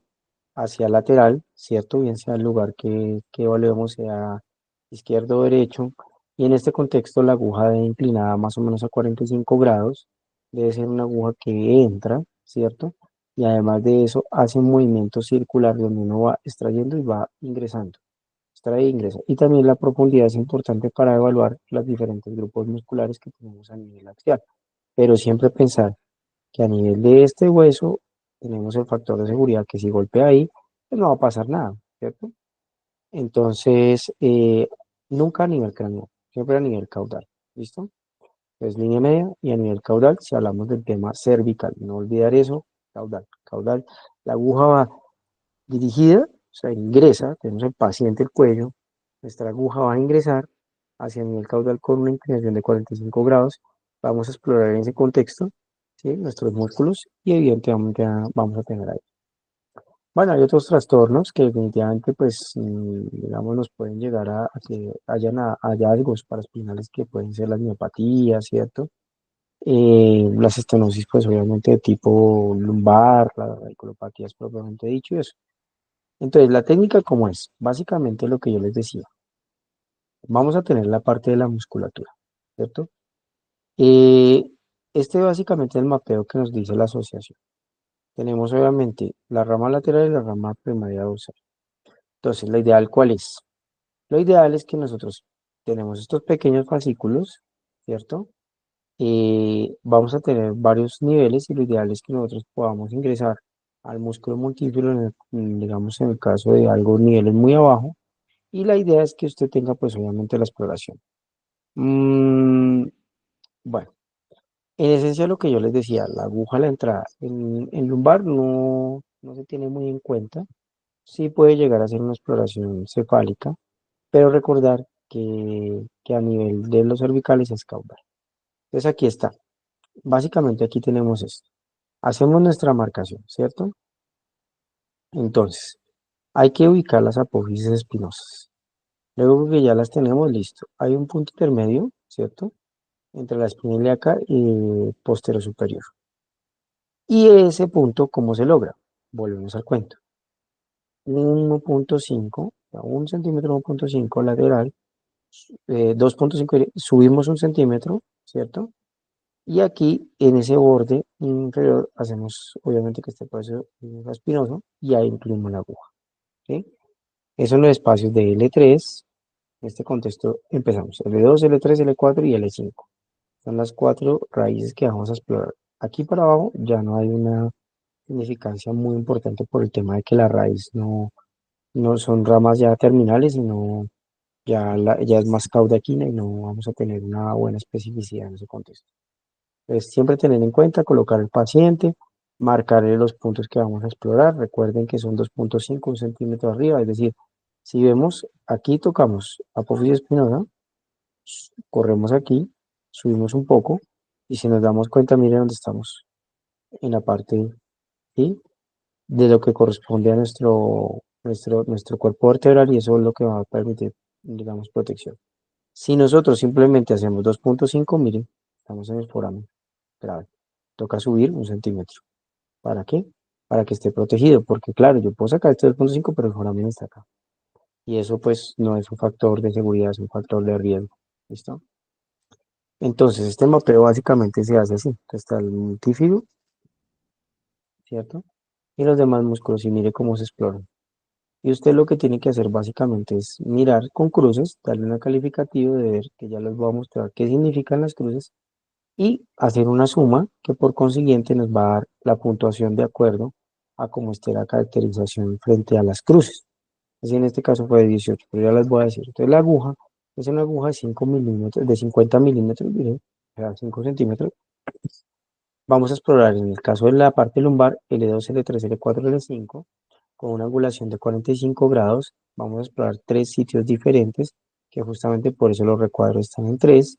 hacia lateral, ¿cierto? Bien sea el lugar que evaluemos, sea izquierdo o derecho, y en este contexto la aguja debe inclinada más o menos a 45 grados, debe ser una aguja que entra, ¿cierto? Y además de eso hace un movimiento circular donde uno va extrayendo y va ingresando. Extrae e ingresa. Y también la profundidad es importante para evaluar los diferentes grupos musculares que tenemos a nivel axial. Pero siempre pensar que a nivel de este hueso tenemos el factor de seguridad que si golpea ahí, pues no va a pasar nada, ¿cierto? Entonces, nunca a nivel craneal, siempre a nivel caudal, ¿listo? Es línea media y a nivel caudal, si hablamos del tema cervical, no olvidar eso, caudal. La aguja va dirigida, o sea, ingresa, tenemos el paciente el cuello, nuestra aguja va a ingresar hacia el nivel caudal con una inclinación de 45 grados. Vamos a explorar en ese contexto, ¿sí? Nuestros músculos y evidentemente vamos a tener ahí. Bueno, hay otros trastornos que definitivamente, pues, digamos, nos pueden llegar a que hayan hallazgos paraespinales que pueden ser las miopatías, ¿cierto? Las estenosis, pues, obviamente de tipo lumbar, las radiculopatías propiamente dicho y eso. Entonces, la técnica, ¿cómo es? Básicamente lo que yo les decía. Vamos a tener la parte de la musculatura, ¿cierto? Eh, este básicamente es el mapeo que nos dice la asociación. Tenemos obviamente la rama lateral y la rama primaria dorsal. Entonces, la ideal, ¿cuál es? Lo ideal es que nosotros tenemos estos pequeños fascículos, ¿cierto? Vamos a tener varios niveles y lo ideal es que nosotros podamos ingresar al músculo multífilo, digamos en el caso de algo niveles muy abajo, y la idea es que usted tenga pues obviamente la exploración. Bueno, en esencia lo que yo les decía, la aguja a la entrada en lumbar no se tiene muy en cuenta, sí puede llegar a ser una exploración cefálica, pero recordar que a nivel de los cervicales es caudal. Entonces aquí está. Básicamente aquí tenemos esto. Hacemos nuestra marcación, ¿cierto? Entonces, hay que ubicar las apófisis espinosas. Luego que ya las tenemos, listo. Hay un punto intermedio, ¿cierto? Entre la espina ilíaca y posterior superior. Y ese punto, ¿cómo se logra? Volvemos al cuento. 1.5, o sea, 1 centímetro, 1.5 lateral, 2.5, subimos 1 centímetro, ¿cierto? Y aquí, en ese borde inferior, hacemos, obviamente, que este paso es espinoso y ahí incluimos la aguja, ¿sí? Esos son los espacios de L3. En este contexto empezamos L2, L3, L4 y L5. Son las 4 raíces que vamos a explorar. Aquí para abajo ya no hay una significancia muy importante por el tema de que la raíz no son ramas ya terminales, sino ya es más caudaquina y no vamos a tener una buena especificidad en ese contexto. Entonces, siempre tener en cuenta, colocar el paciente, marcarle los puntos que vamos a explorar. Recuerden que son 2.5, 1 centímetro arriba, es decir, si vemos aquí tocamos apófisis espinosa, corremos aquí, subimos un poco y si nos damos cuenta, miren dónde estamos, en la parte, ¿sí?, de lo que corresponde a nuestro cuerpo vertebral y eso es lo que va a permitir, digamos, protección. Si nosotros simplemente hacemos 2.5, miren, estamos en el foramen grave. Toca subir 1 centímetro. ¿Para qué? Para que esté protegido, porque claro, yo puedo sacar este 2.5, pero el foramen está acá. Y eso pues no es un factor de seguridad, es un factor de riesgo. ¿Listo? Entonces, este mapeo básicamente se hace así. Está el multífido, ¿cierto? Y los demás músculos, y mire cómo se exploran. Y usted lo que tiene que hacer básicamente es mirar con cruces, darle una calificativa de ver, que ya les voy a mostrar qué significan las cruces, y hacer una suma que por consiguiente nos va a dar la puntuación de acuerdo a cómo esté la caracterización frente a las cruces. Así en este caso fue de 18, pero ya les voy a decir. Entonces la aguja es una aguja de 5 milímetros, de 50 milímetros, miren, o sea, 5 centímetros. Vamos a explorar en el caso de la parte lumbar L2, L3, L4, L5 con una angulación de 45 grados. Vamos a explorar 3 sitios diferentes, que justamente por eso los recuadros están en 3.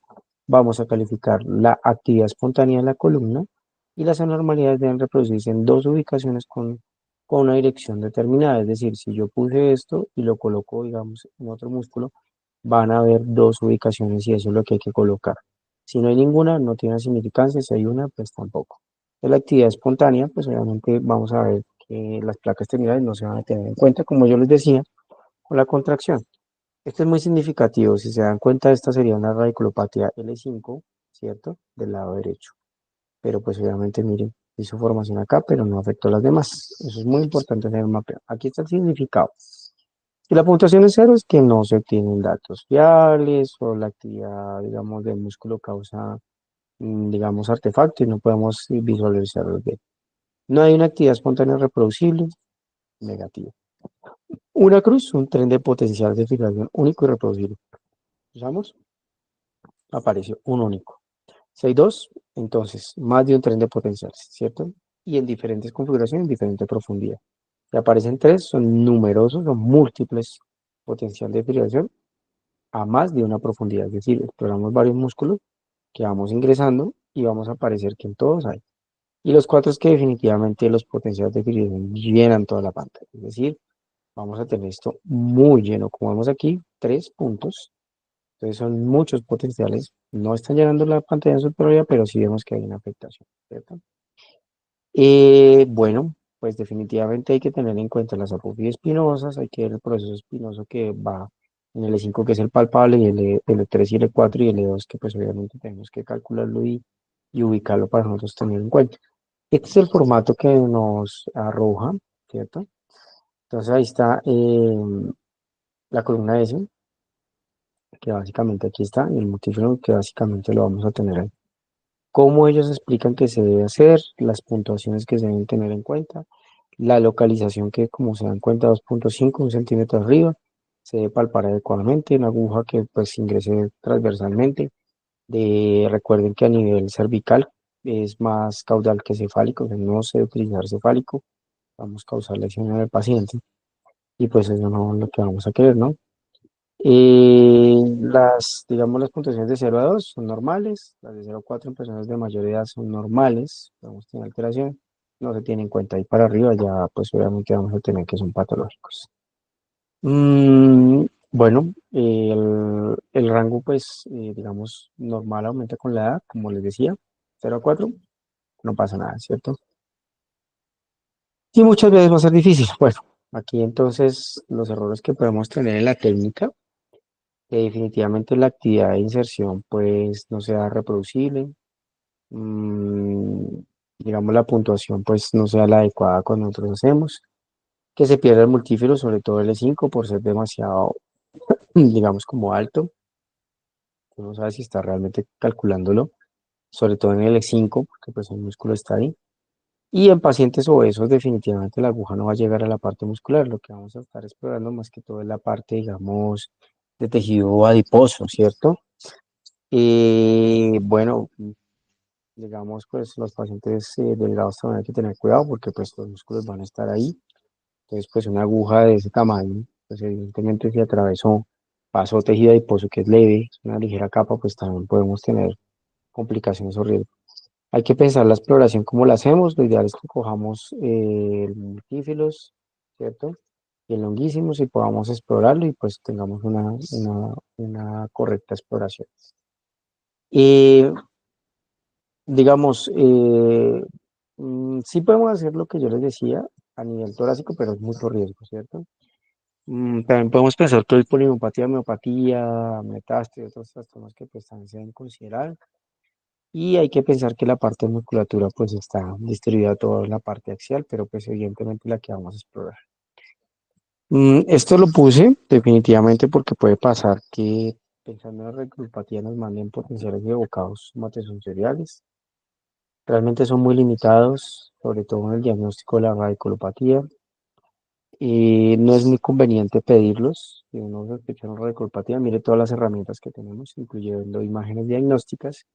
Vamos a calificar la actividad espontánea de la columna y las anormalidades deben reproducirse en 2 ubicaciones con una dirección determinada. Es decir, si yo puse esto y lo coloco, digamos, en otro músculo, van a haber 2 ubicaciones y eso es lo que hay que colocar. Si no hay ninguna, no tiene significancia. Si hay una, pues tampoco. De la actividad espontánea, pues obviamente vamos a ver que las placas terminales no se van a tener en cuenta, como yo les decía, con la contracción. Esto es muy significativo. Si se dan cuenta, esta sería una radiculopatía L5, ¿cierto? Del lado derecho. Pero pues obviamente, miren, hizo formación acá, pero no afectó a las demás. Eso es muy importante hacer un mapeo. Aquí está el significado. Si la puntuación es 0, es que no se obtienen datos fiables o la actividad, digamos, del músculo causa, digamos, artefacto y no podemos visualizarlos bien. No hay una actividad espontánea reproducible, negativo. Una cruz, un tren de potencial de fijación único y reproducible. Usamos, apareció un único. Si hay dos, entonces más de un tren de potenciales, ¿cierto? Y en diferentes configuraciones, en diferente profundidad. Si aparecen tres, son numerosos, son múltiples potencial de fibrilación a más de una profundidad. Es decir, exploramos varios músculos que vamos ingresando y vamos a aparecer que en todos hay. Y los cuatro es que definitivamente los potenciales de fibrilación llenan toda la pantalla. Es decir, vamos a tener esto muy lleno. Como vemos aquí, 3 puntos. Entonces son muchos potenciales. No están llenando la pantalla en su totalidad, pero sí vemos que hay una afectación, ¿cierto? Bueno, pues definitivamente hay que tener en cuenta las apófisis espinosas, hay que ver el proceso espinoso que va en el E5, que es el palpable, y el L3 y el E4 y el E2, que pues obviamente tenemos que calcularlo y ubicarlo para nosotros tener en cuenta. Este es el formato que nos arroja, ¿cierto? Entonces ahí está la columna S, que básicamente aquí está, y el multífilo que básicamente lo vamos a tener ahí. Cómo ellos explican que se debe hacer, las puntuaciones que se deben tener en cuenta, la localización que como se dan cuenta 2.5, un centímetro arriba, se debe palpar adecuadamente, una aguja que pues ingrese transversalmente. Recuerden que a nivel cervical es más caudal que cefálico, o sea, no se debe utilizar cefálico, vamos a causar lesión en el paciente y pues eso no es lo que vamos a querer, ¿no? Digamos, las puntuaciones de 0 a 2 son normales, las de 0 a 4 en personas de mayor edad son normales, podemos tener alteración, no se tiene en cuenta, y para arriba ya pues obviamente vamos a tener que son patológicos. Bueno, el rango pues digamos normal aumenta con la edad, como les decía, 0 a 4, no pasa nada, ¿cierto? Y muchas veces va a ser difícil. Bueno, aquí entonces los errores que podemos tener en la técnica, que definitivamente la actividad de inserción pues no sea reproducible, mm, digamos la puntuación pues no sea la adecuada cuando nosotros hacemos, que se pierda el multífilo, sobre todo el E5 por ser demasiado, digamos como alto, uno sabe si está realmente calculándolo, sobre todo en el E5 porque pues el músculo está ahí. Y en pacientes obesos definitivamente la aguja no va a llegar a la parte muscular, lo que vamos a estar explorando más que todo es la parte, digamos, de tejido adiposo, ¿cierto? Bueno, digamos, pues los pacientes delgados también hay que tener cuidado porque pues los músculos van a estar ahí. Entonces, pues una aguja de ese tamaño, pues evidentemente si atravesó, pasó tejido adiposo que es leve, una ligera capa, pues también podemos tener complicaciones o riesgos. Hay que pensar la exploración cómo la hacemos. Lo ideal es que cojamos el multífilos, ¿cierto? Y el longuísimos y podamos explorarlo y pues tengamos una correcta exploración. Eh, digamos, sí podemos hacer lo que yo les decía a nivel torácico, pero es mucho riesgo, ¿cierto? También podemos pensar todo el polineopatía, miopatía, metástasis y otros trastornos que pues también se deben considerar. Y hay que pensar que la parte de musculatura pues está distribuida toda en la parte axial, pero pues evidentemente la que vamos a explorar. Esto lo puse definitivamente porque puede pasar que pensando en la retinopatía nos manden potenciales evocados somatosensoriales. Realmente son muy limitados, sobre todo en el diagnóstico de la radiculopatía. No es muy conveniente pedirlos. Si uno sospecha una radiculopatía, mire todas las herramientas que tenemos, incluyendo imágenes diagnósticas.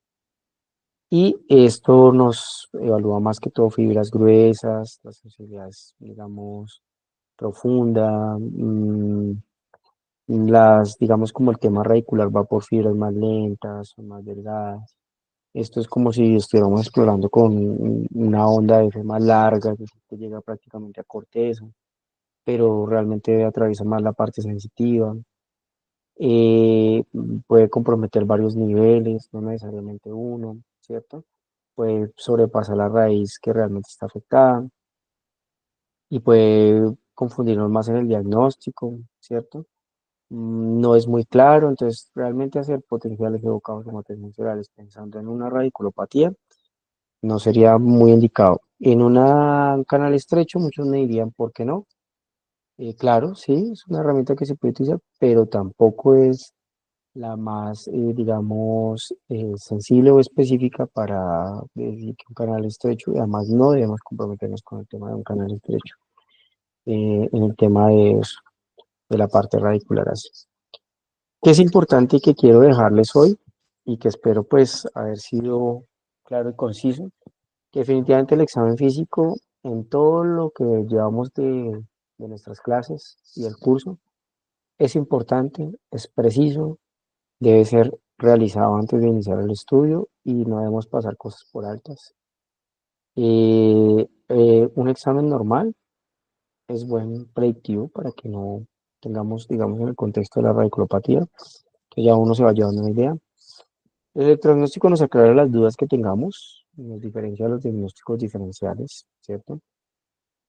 Y esto nos evalúa más que todo fibras gruesas, las sensibilidades, digamos, profunda, digamos, como el tema radicular va por fibras más lentas o más delgadas. Esto es como si estuviéramos explorando con una onda de F más larga, que llega prácticamente a corteza, pero realmente atraviesa más la parte sensitiva. eh, Puede comprometer varios niveles, no necesariamente uno, ¿cierto? Puede sobrepasar la raíz que realmente está afectada y puede confundirnos más en el diagnóstico, ¿cierto? No es muy claro, entonces realmente hacer potenciales evocados somatosensoriales pensando en una radiculopatía no sería muy indicado. En un canal estrecho muchos me dirían, ¿por qué no? Claro, sí, es una herramienta que se puede utilizar, pero tampoco es la más, digamos, sensible o específica para decir que un canal estrecho, y además no debemos comprometernos con el tema de un canal estrecho, en el tema de la parte radicular así. ¿Qué es importante y que quiero dejarles hoy? y que espero pues haber sido claro y conciso, que definitivamente el examen físico en todo lo que llevamos de nuestras clases y el curso es importante, es preciso, debe ser realizado antes de iniciar el estudio y no debemos pasar cosas por altas. Un examen normal es buen predictivo para que no tengamos, digamos, en el contexto de la radiculopatía, que ya uno se va llevando una idea. El electrodiagnóstico nos aclara las dudas que tengamos, nos diferencia de los diagnósticos diferenciales, ¿cierto?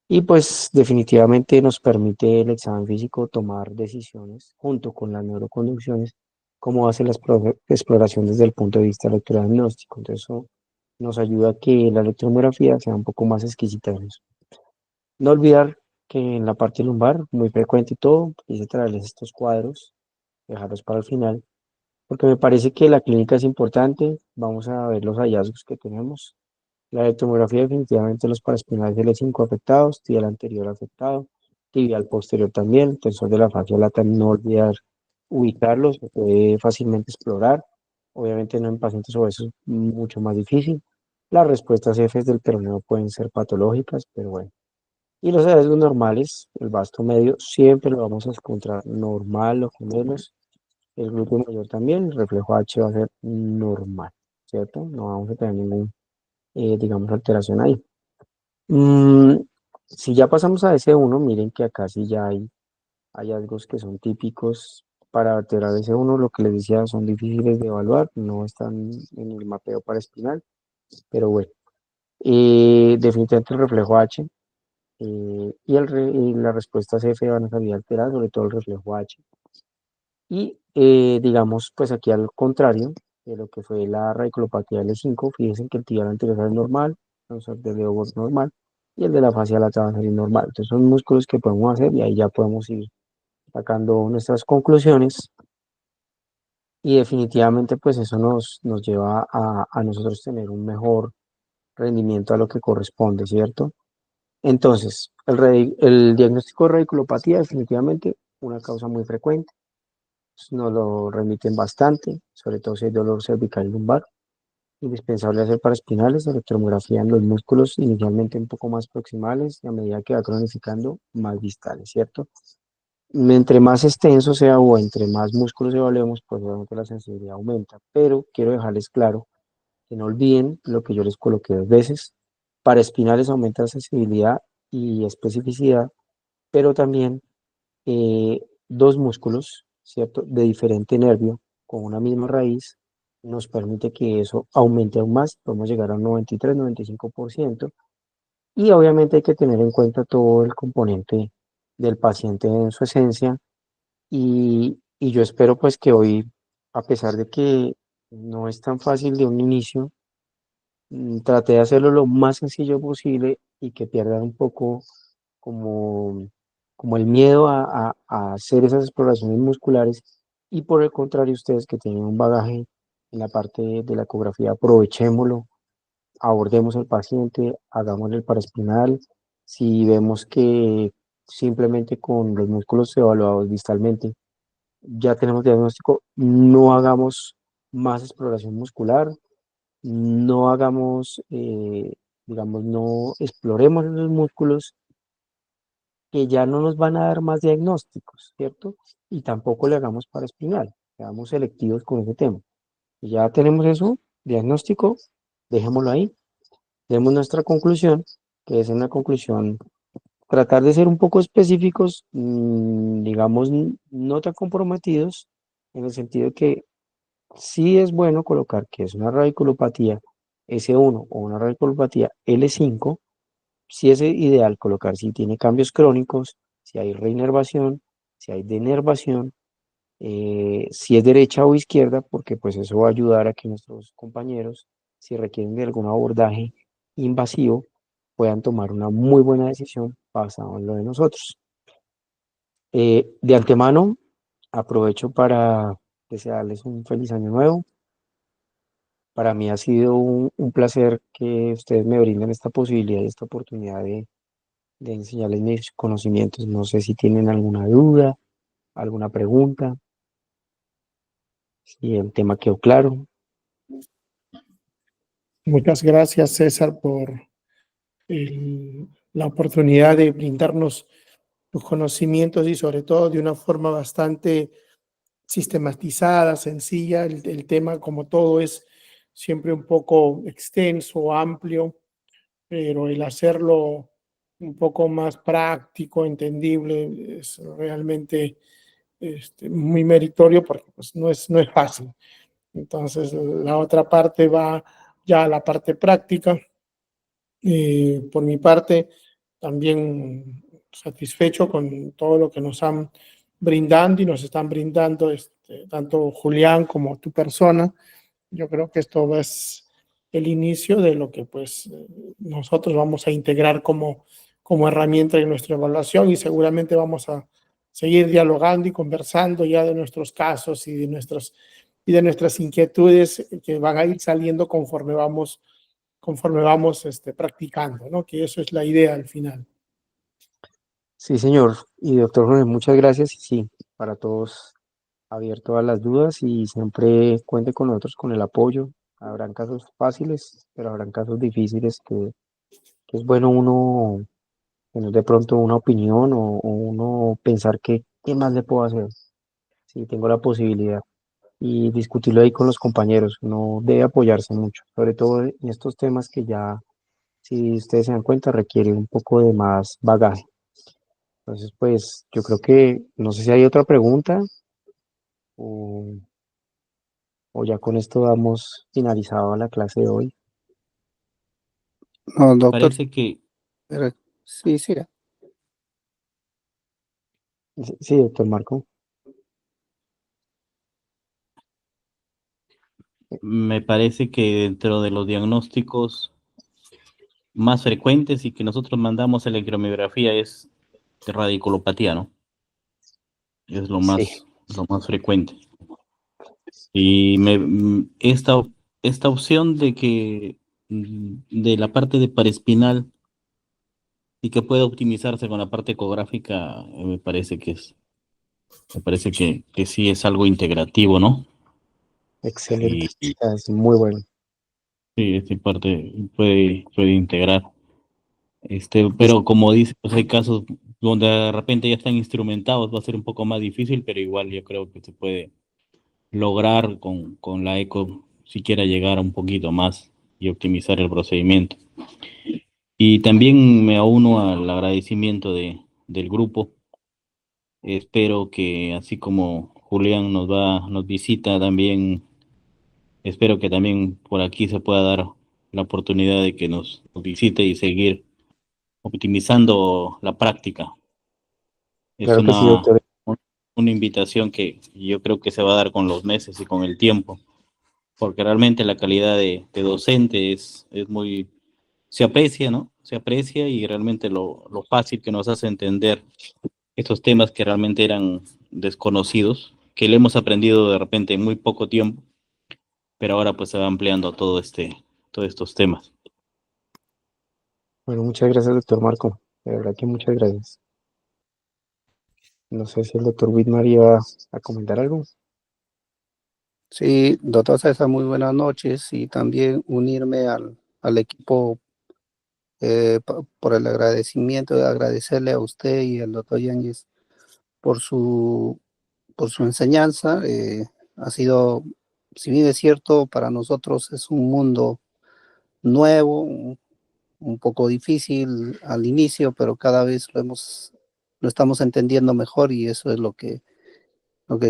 Y pues definitivamente nos permite el examen físico tomar decisiones junto con las neuroconducciones, como hace la exploración desde el punto de vista electrodiagnóstico. Entonces eso nos ayuda a que la electromiografía sea un poco más exquisita en eso. No olvidar que en la parte lumbar, muy frecuente y todo, quise traerles estos cuadros, dejarlos para el final, porque me parece que la clínica es importante. Vamos a ver los hallazgos que tenemos. La electromografía definitivamente los paraespinales L5 afectados, tibial anterior afectado, tibial posterior también, tensor de la fascia lata, no olvidar ubicarlos, se puede fácilmente explorar. Obviamente no en pacientes obesos, mucho más difícil. Las respuestas F del peroneo pueden ser patológicas, pero bueno. Y los hallazgos normales, el vasto medio, siempre lo vamos a encontrar normal, los gemelos, el glúteo mayor también, el reflejo H va a ser normal, ¿cierto? No vamos a tener ningún, digamos, alteración ahí. Si ya pasamos a S1, miren que acá sí ya hay hallazgos que son típicos para alterar S1, lo que les decía, son difíciles de evaluar, no están en el mapeo paraespinal, pero bueno. Definitivamente el reflejo H y las respuestas F van a salir alteradas, sobre todo el reflejo H. Y digamos, pues aquí al contrario de lo que fue la radiculopatía L5, fíjense que el tibial anterior es normal, el de Leo es normal, y el de la fascia lata va a salir normal. Entonces son músculos que podemos hacer y ahí ya podemos ir sacando nuestras conclusiones. Y definitivamente pues eso nos lleva a nosotros tener un mejor rendimiento a lo que corresponde, ¿cierto? Entonces, el diagnóstico de radiculopatía definitivamente una causa muy frecuente. Nos lo remiten bastante, sobre todo si hay dolor cervical y lumbar. Indispensable hacer paraespinales, electromografía en los músculos, inicialmente un poco más proximales y a medida que va cronificando, más distales, ¿cierto? Entre más extenso sea o entre más músculos evaluemos, pues obviamente la sensibilidad aumenta. Pero quiero dejarles claro que no olviden lo que yo les coloqué 2 veces. Paraespinales aumenta sensibilidad y especificidad, pero también 2 músculos, ¿cierto? De diferente nervio, con una misma raíz, nos permite que eso aumente aún más, podemos llegar a un 93, 95%, y obviamente hay que tener en cuenta todo el componente del paciente en su esencia, y yo espero pues que hoy, a pesar de que no es tan fácil de un inicio, traté de hacerlo lo más sencillo posible y que pierdan un poco como, como el miedo a hacer esas exploraciones musculares y por el contrario ustedes que tienen un bagaje en la parte de la ecografía, aprovechémoslo, abordemos al paciente, hagámosle el paraespinal, si vemos que simplemente con los músculos evaluados distalmente ya tenemos diagnóstico, no hagamos más exploración muscular, no hagamos, digamos, no exploremos esos músculos que ya no nos van a dar más diagnósticos, ¿cierto? Y tampoco le hagamos paraespinal, seamos selectivos con ese tema. Y ya tenemos eso, diagnóstico, dejémoslo ahí, demos nuestra conclusión, que es una conclusión, tratar de ser un poco específicos, digamos, no tan comprometidos, en el sentido de que sí es bueno colocar que es una radiculopatía S1 o una radiculopatía L5, sí es ideal colocar si tiene cambios crónicos, si hay reinervación, si hay denervación, si es derecha o izquierda, porque pues eso va a ayudar a que nuestros compañeros, si requieren de algún abordaje invasivo, puedan tomar una muy buena decisión basado en lo de nosotros. De antemano, aprovecho para desearles un feliz año nuevo. Para mí ha sido un placer que ustedes me brinden esta posibilidad y esta oportunidad de enseñarles mis conocimientos. No sé si tienen alguna duda, alguna pregunta, si el tema quedó claro. Muchas gracias, César, por la oportunidad de brindarnos tus conocimientos y sobre todo de una forma bastante sistematizada, sencilla. El tema, como todo, es siempre un poco extenso, amplio, pero el hacerlo un poco más práctico, entendible, es realmente muy meritorio porque pues, no es fácil. Entonces, la otra parte va ya a la parte práctica. Por mi parte, también satisfecho con todo lo que nos han brindando y nos están brindando tanto Julián como tu persona. Yo creo que esto es el inicio de lo que pues nosotros vamos a integrar como herramienta en nuestra evaluación y seguramente vamos a seguir dialogando y conversando ya de nuestros casos y de nuestras inquietudes que van a ir saliendo conforme vamos practicando, ¿no? Que eso es la idea al final. Sí, señor. Y doctor Jorge, muchas gracias. Y sí, para todos abierto a las dudas y siempre cuente con nosotros con el apoyo. Habrán casos fáciles, pero habrán casos difíciles que es bueno uno tener de pronto una opinión o uno pensar que qué más le puedo hacer si tengo la posibilidad y discutirlo ahí con los compañeros. Uno debe apoyarse mucho, sobre todo en estos temas que ya, si ustedes se dan cuenta, requiere un poco de más bagaje. Entonces, pues yo creo que no sé si hay otra pregunta o, o ya con esto damos finalizado la clase de hoy. No, doctor, Parece que sí, sí. Sí, sí, doctor Marco. me parece que dentro de los diagnósticos más frecuentes y que nosotros mandamos electromiografía es radiculopatía, ¿no? Es Sí, lo más frecuente. Y esta opción de que de la parte de paraespinal y que pueda optimizarse con la parte ecográfica, me parece que sí es algo integrativo, ¿no? excelente. Y Es muy bueno. sí, esta parte puede integrar. Y Pero como dice, pues hay casos donde de repente ya están instrumentados, va a ser un poco más difícil, pero igual yo creo que se puede lograr con la eco, siquiera llegar a un poquito más y optimizar el procedimiento. Y también me uno al agradecimiento del grupo. Espero que así como Julián nos visita también, espero que también por aquí se pueda dar la oportunidad de que nos visite y seguir optimizando la práctica. Es claro que sí, doctor. una invitación que yo creo que se va a dar con los meses y con el tiempo, porque realmente la calidad de docente es muy, se aprecia, ¿no? Se aprecia y realmente lo fácil que nos hace entender estos temas que realmente eran desconocidos, que le hemos aprendido de repente en muy poco tiempo, pero ahora pues se va ampliando todos estos temas. Bueno, muchas gracias, doctor Marco. De verdad que muchas gracias. No sé si el doctor Whitmar iba a comentar algo. Sí, doctor César, muy buenas noches y también unirme al equipo por el agradecimiento, de agradecerle a usted y al doctor Yáñez por por su enseñanza. Ha sido, si bien es cierto, para nosotros es un mundo nuevo, un poco difícil al inicio, pero cada vez lo estamos entendiendo mejor y eso es lo que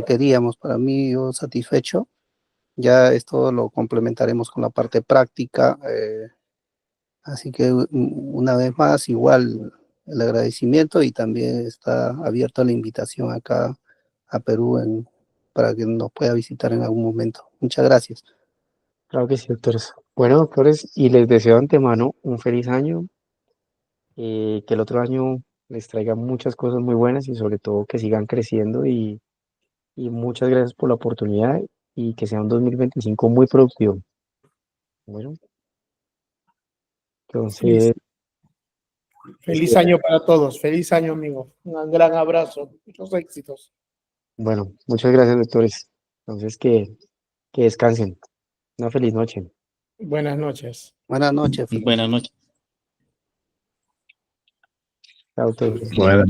queríamos. Para mí, yo satisfecho. Ya esto lo complementaremos con la parte práctica. Así que una vez más, igual el agradecimiento y también está abierta la invitación acá a Perú para que nos pueda visitar en algún momento. Muchas gracias. Claro que sí, doctores. Bueno, doctores, y les deseo de antemano un feliz año, que el otro año les traiga muchas cosas muy buenas y sobre todo que sigan creciendo y muchas gracias por la oportunidad y que sea un 2025 muy productivo. Bueno, Feliz, entonces, feliz año para todos. Feliz año, amigo. Un gran abrazo. Muchos éxitos. bueno, muchas gracias, doctores. Entonces, que descansen. Una feliz noche. Buenas noches. Buenas noches, Felipe. Buenas noches. Chao, Teo. Bueno.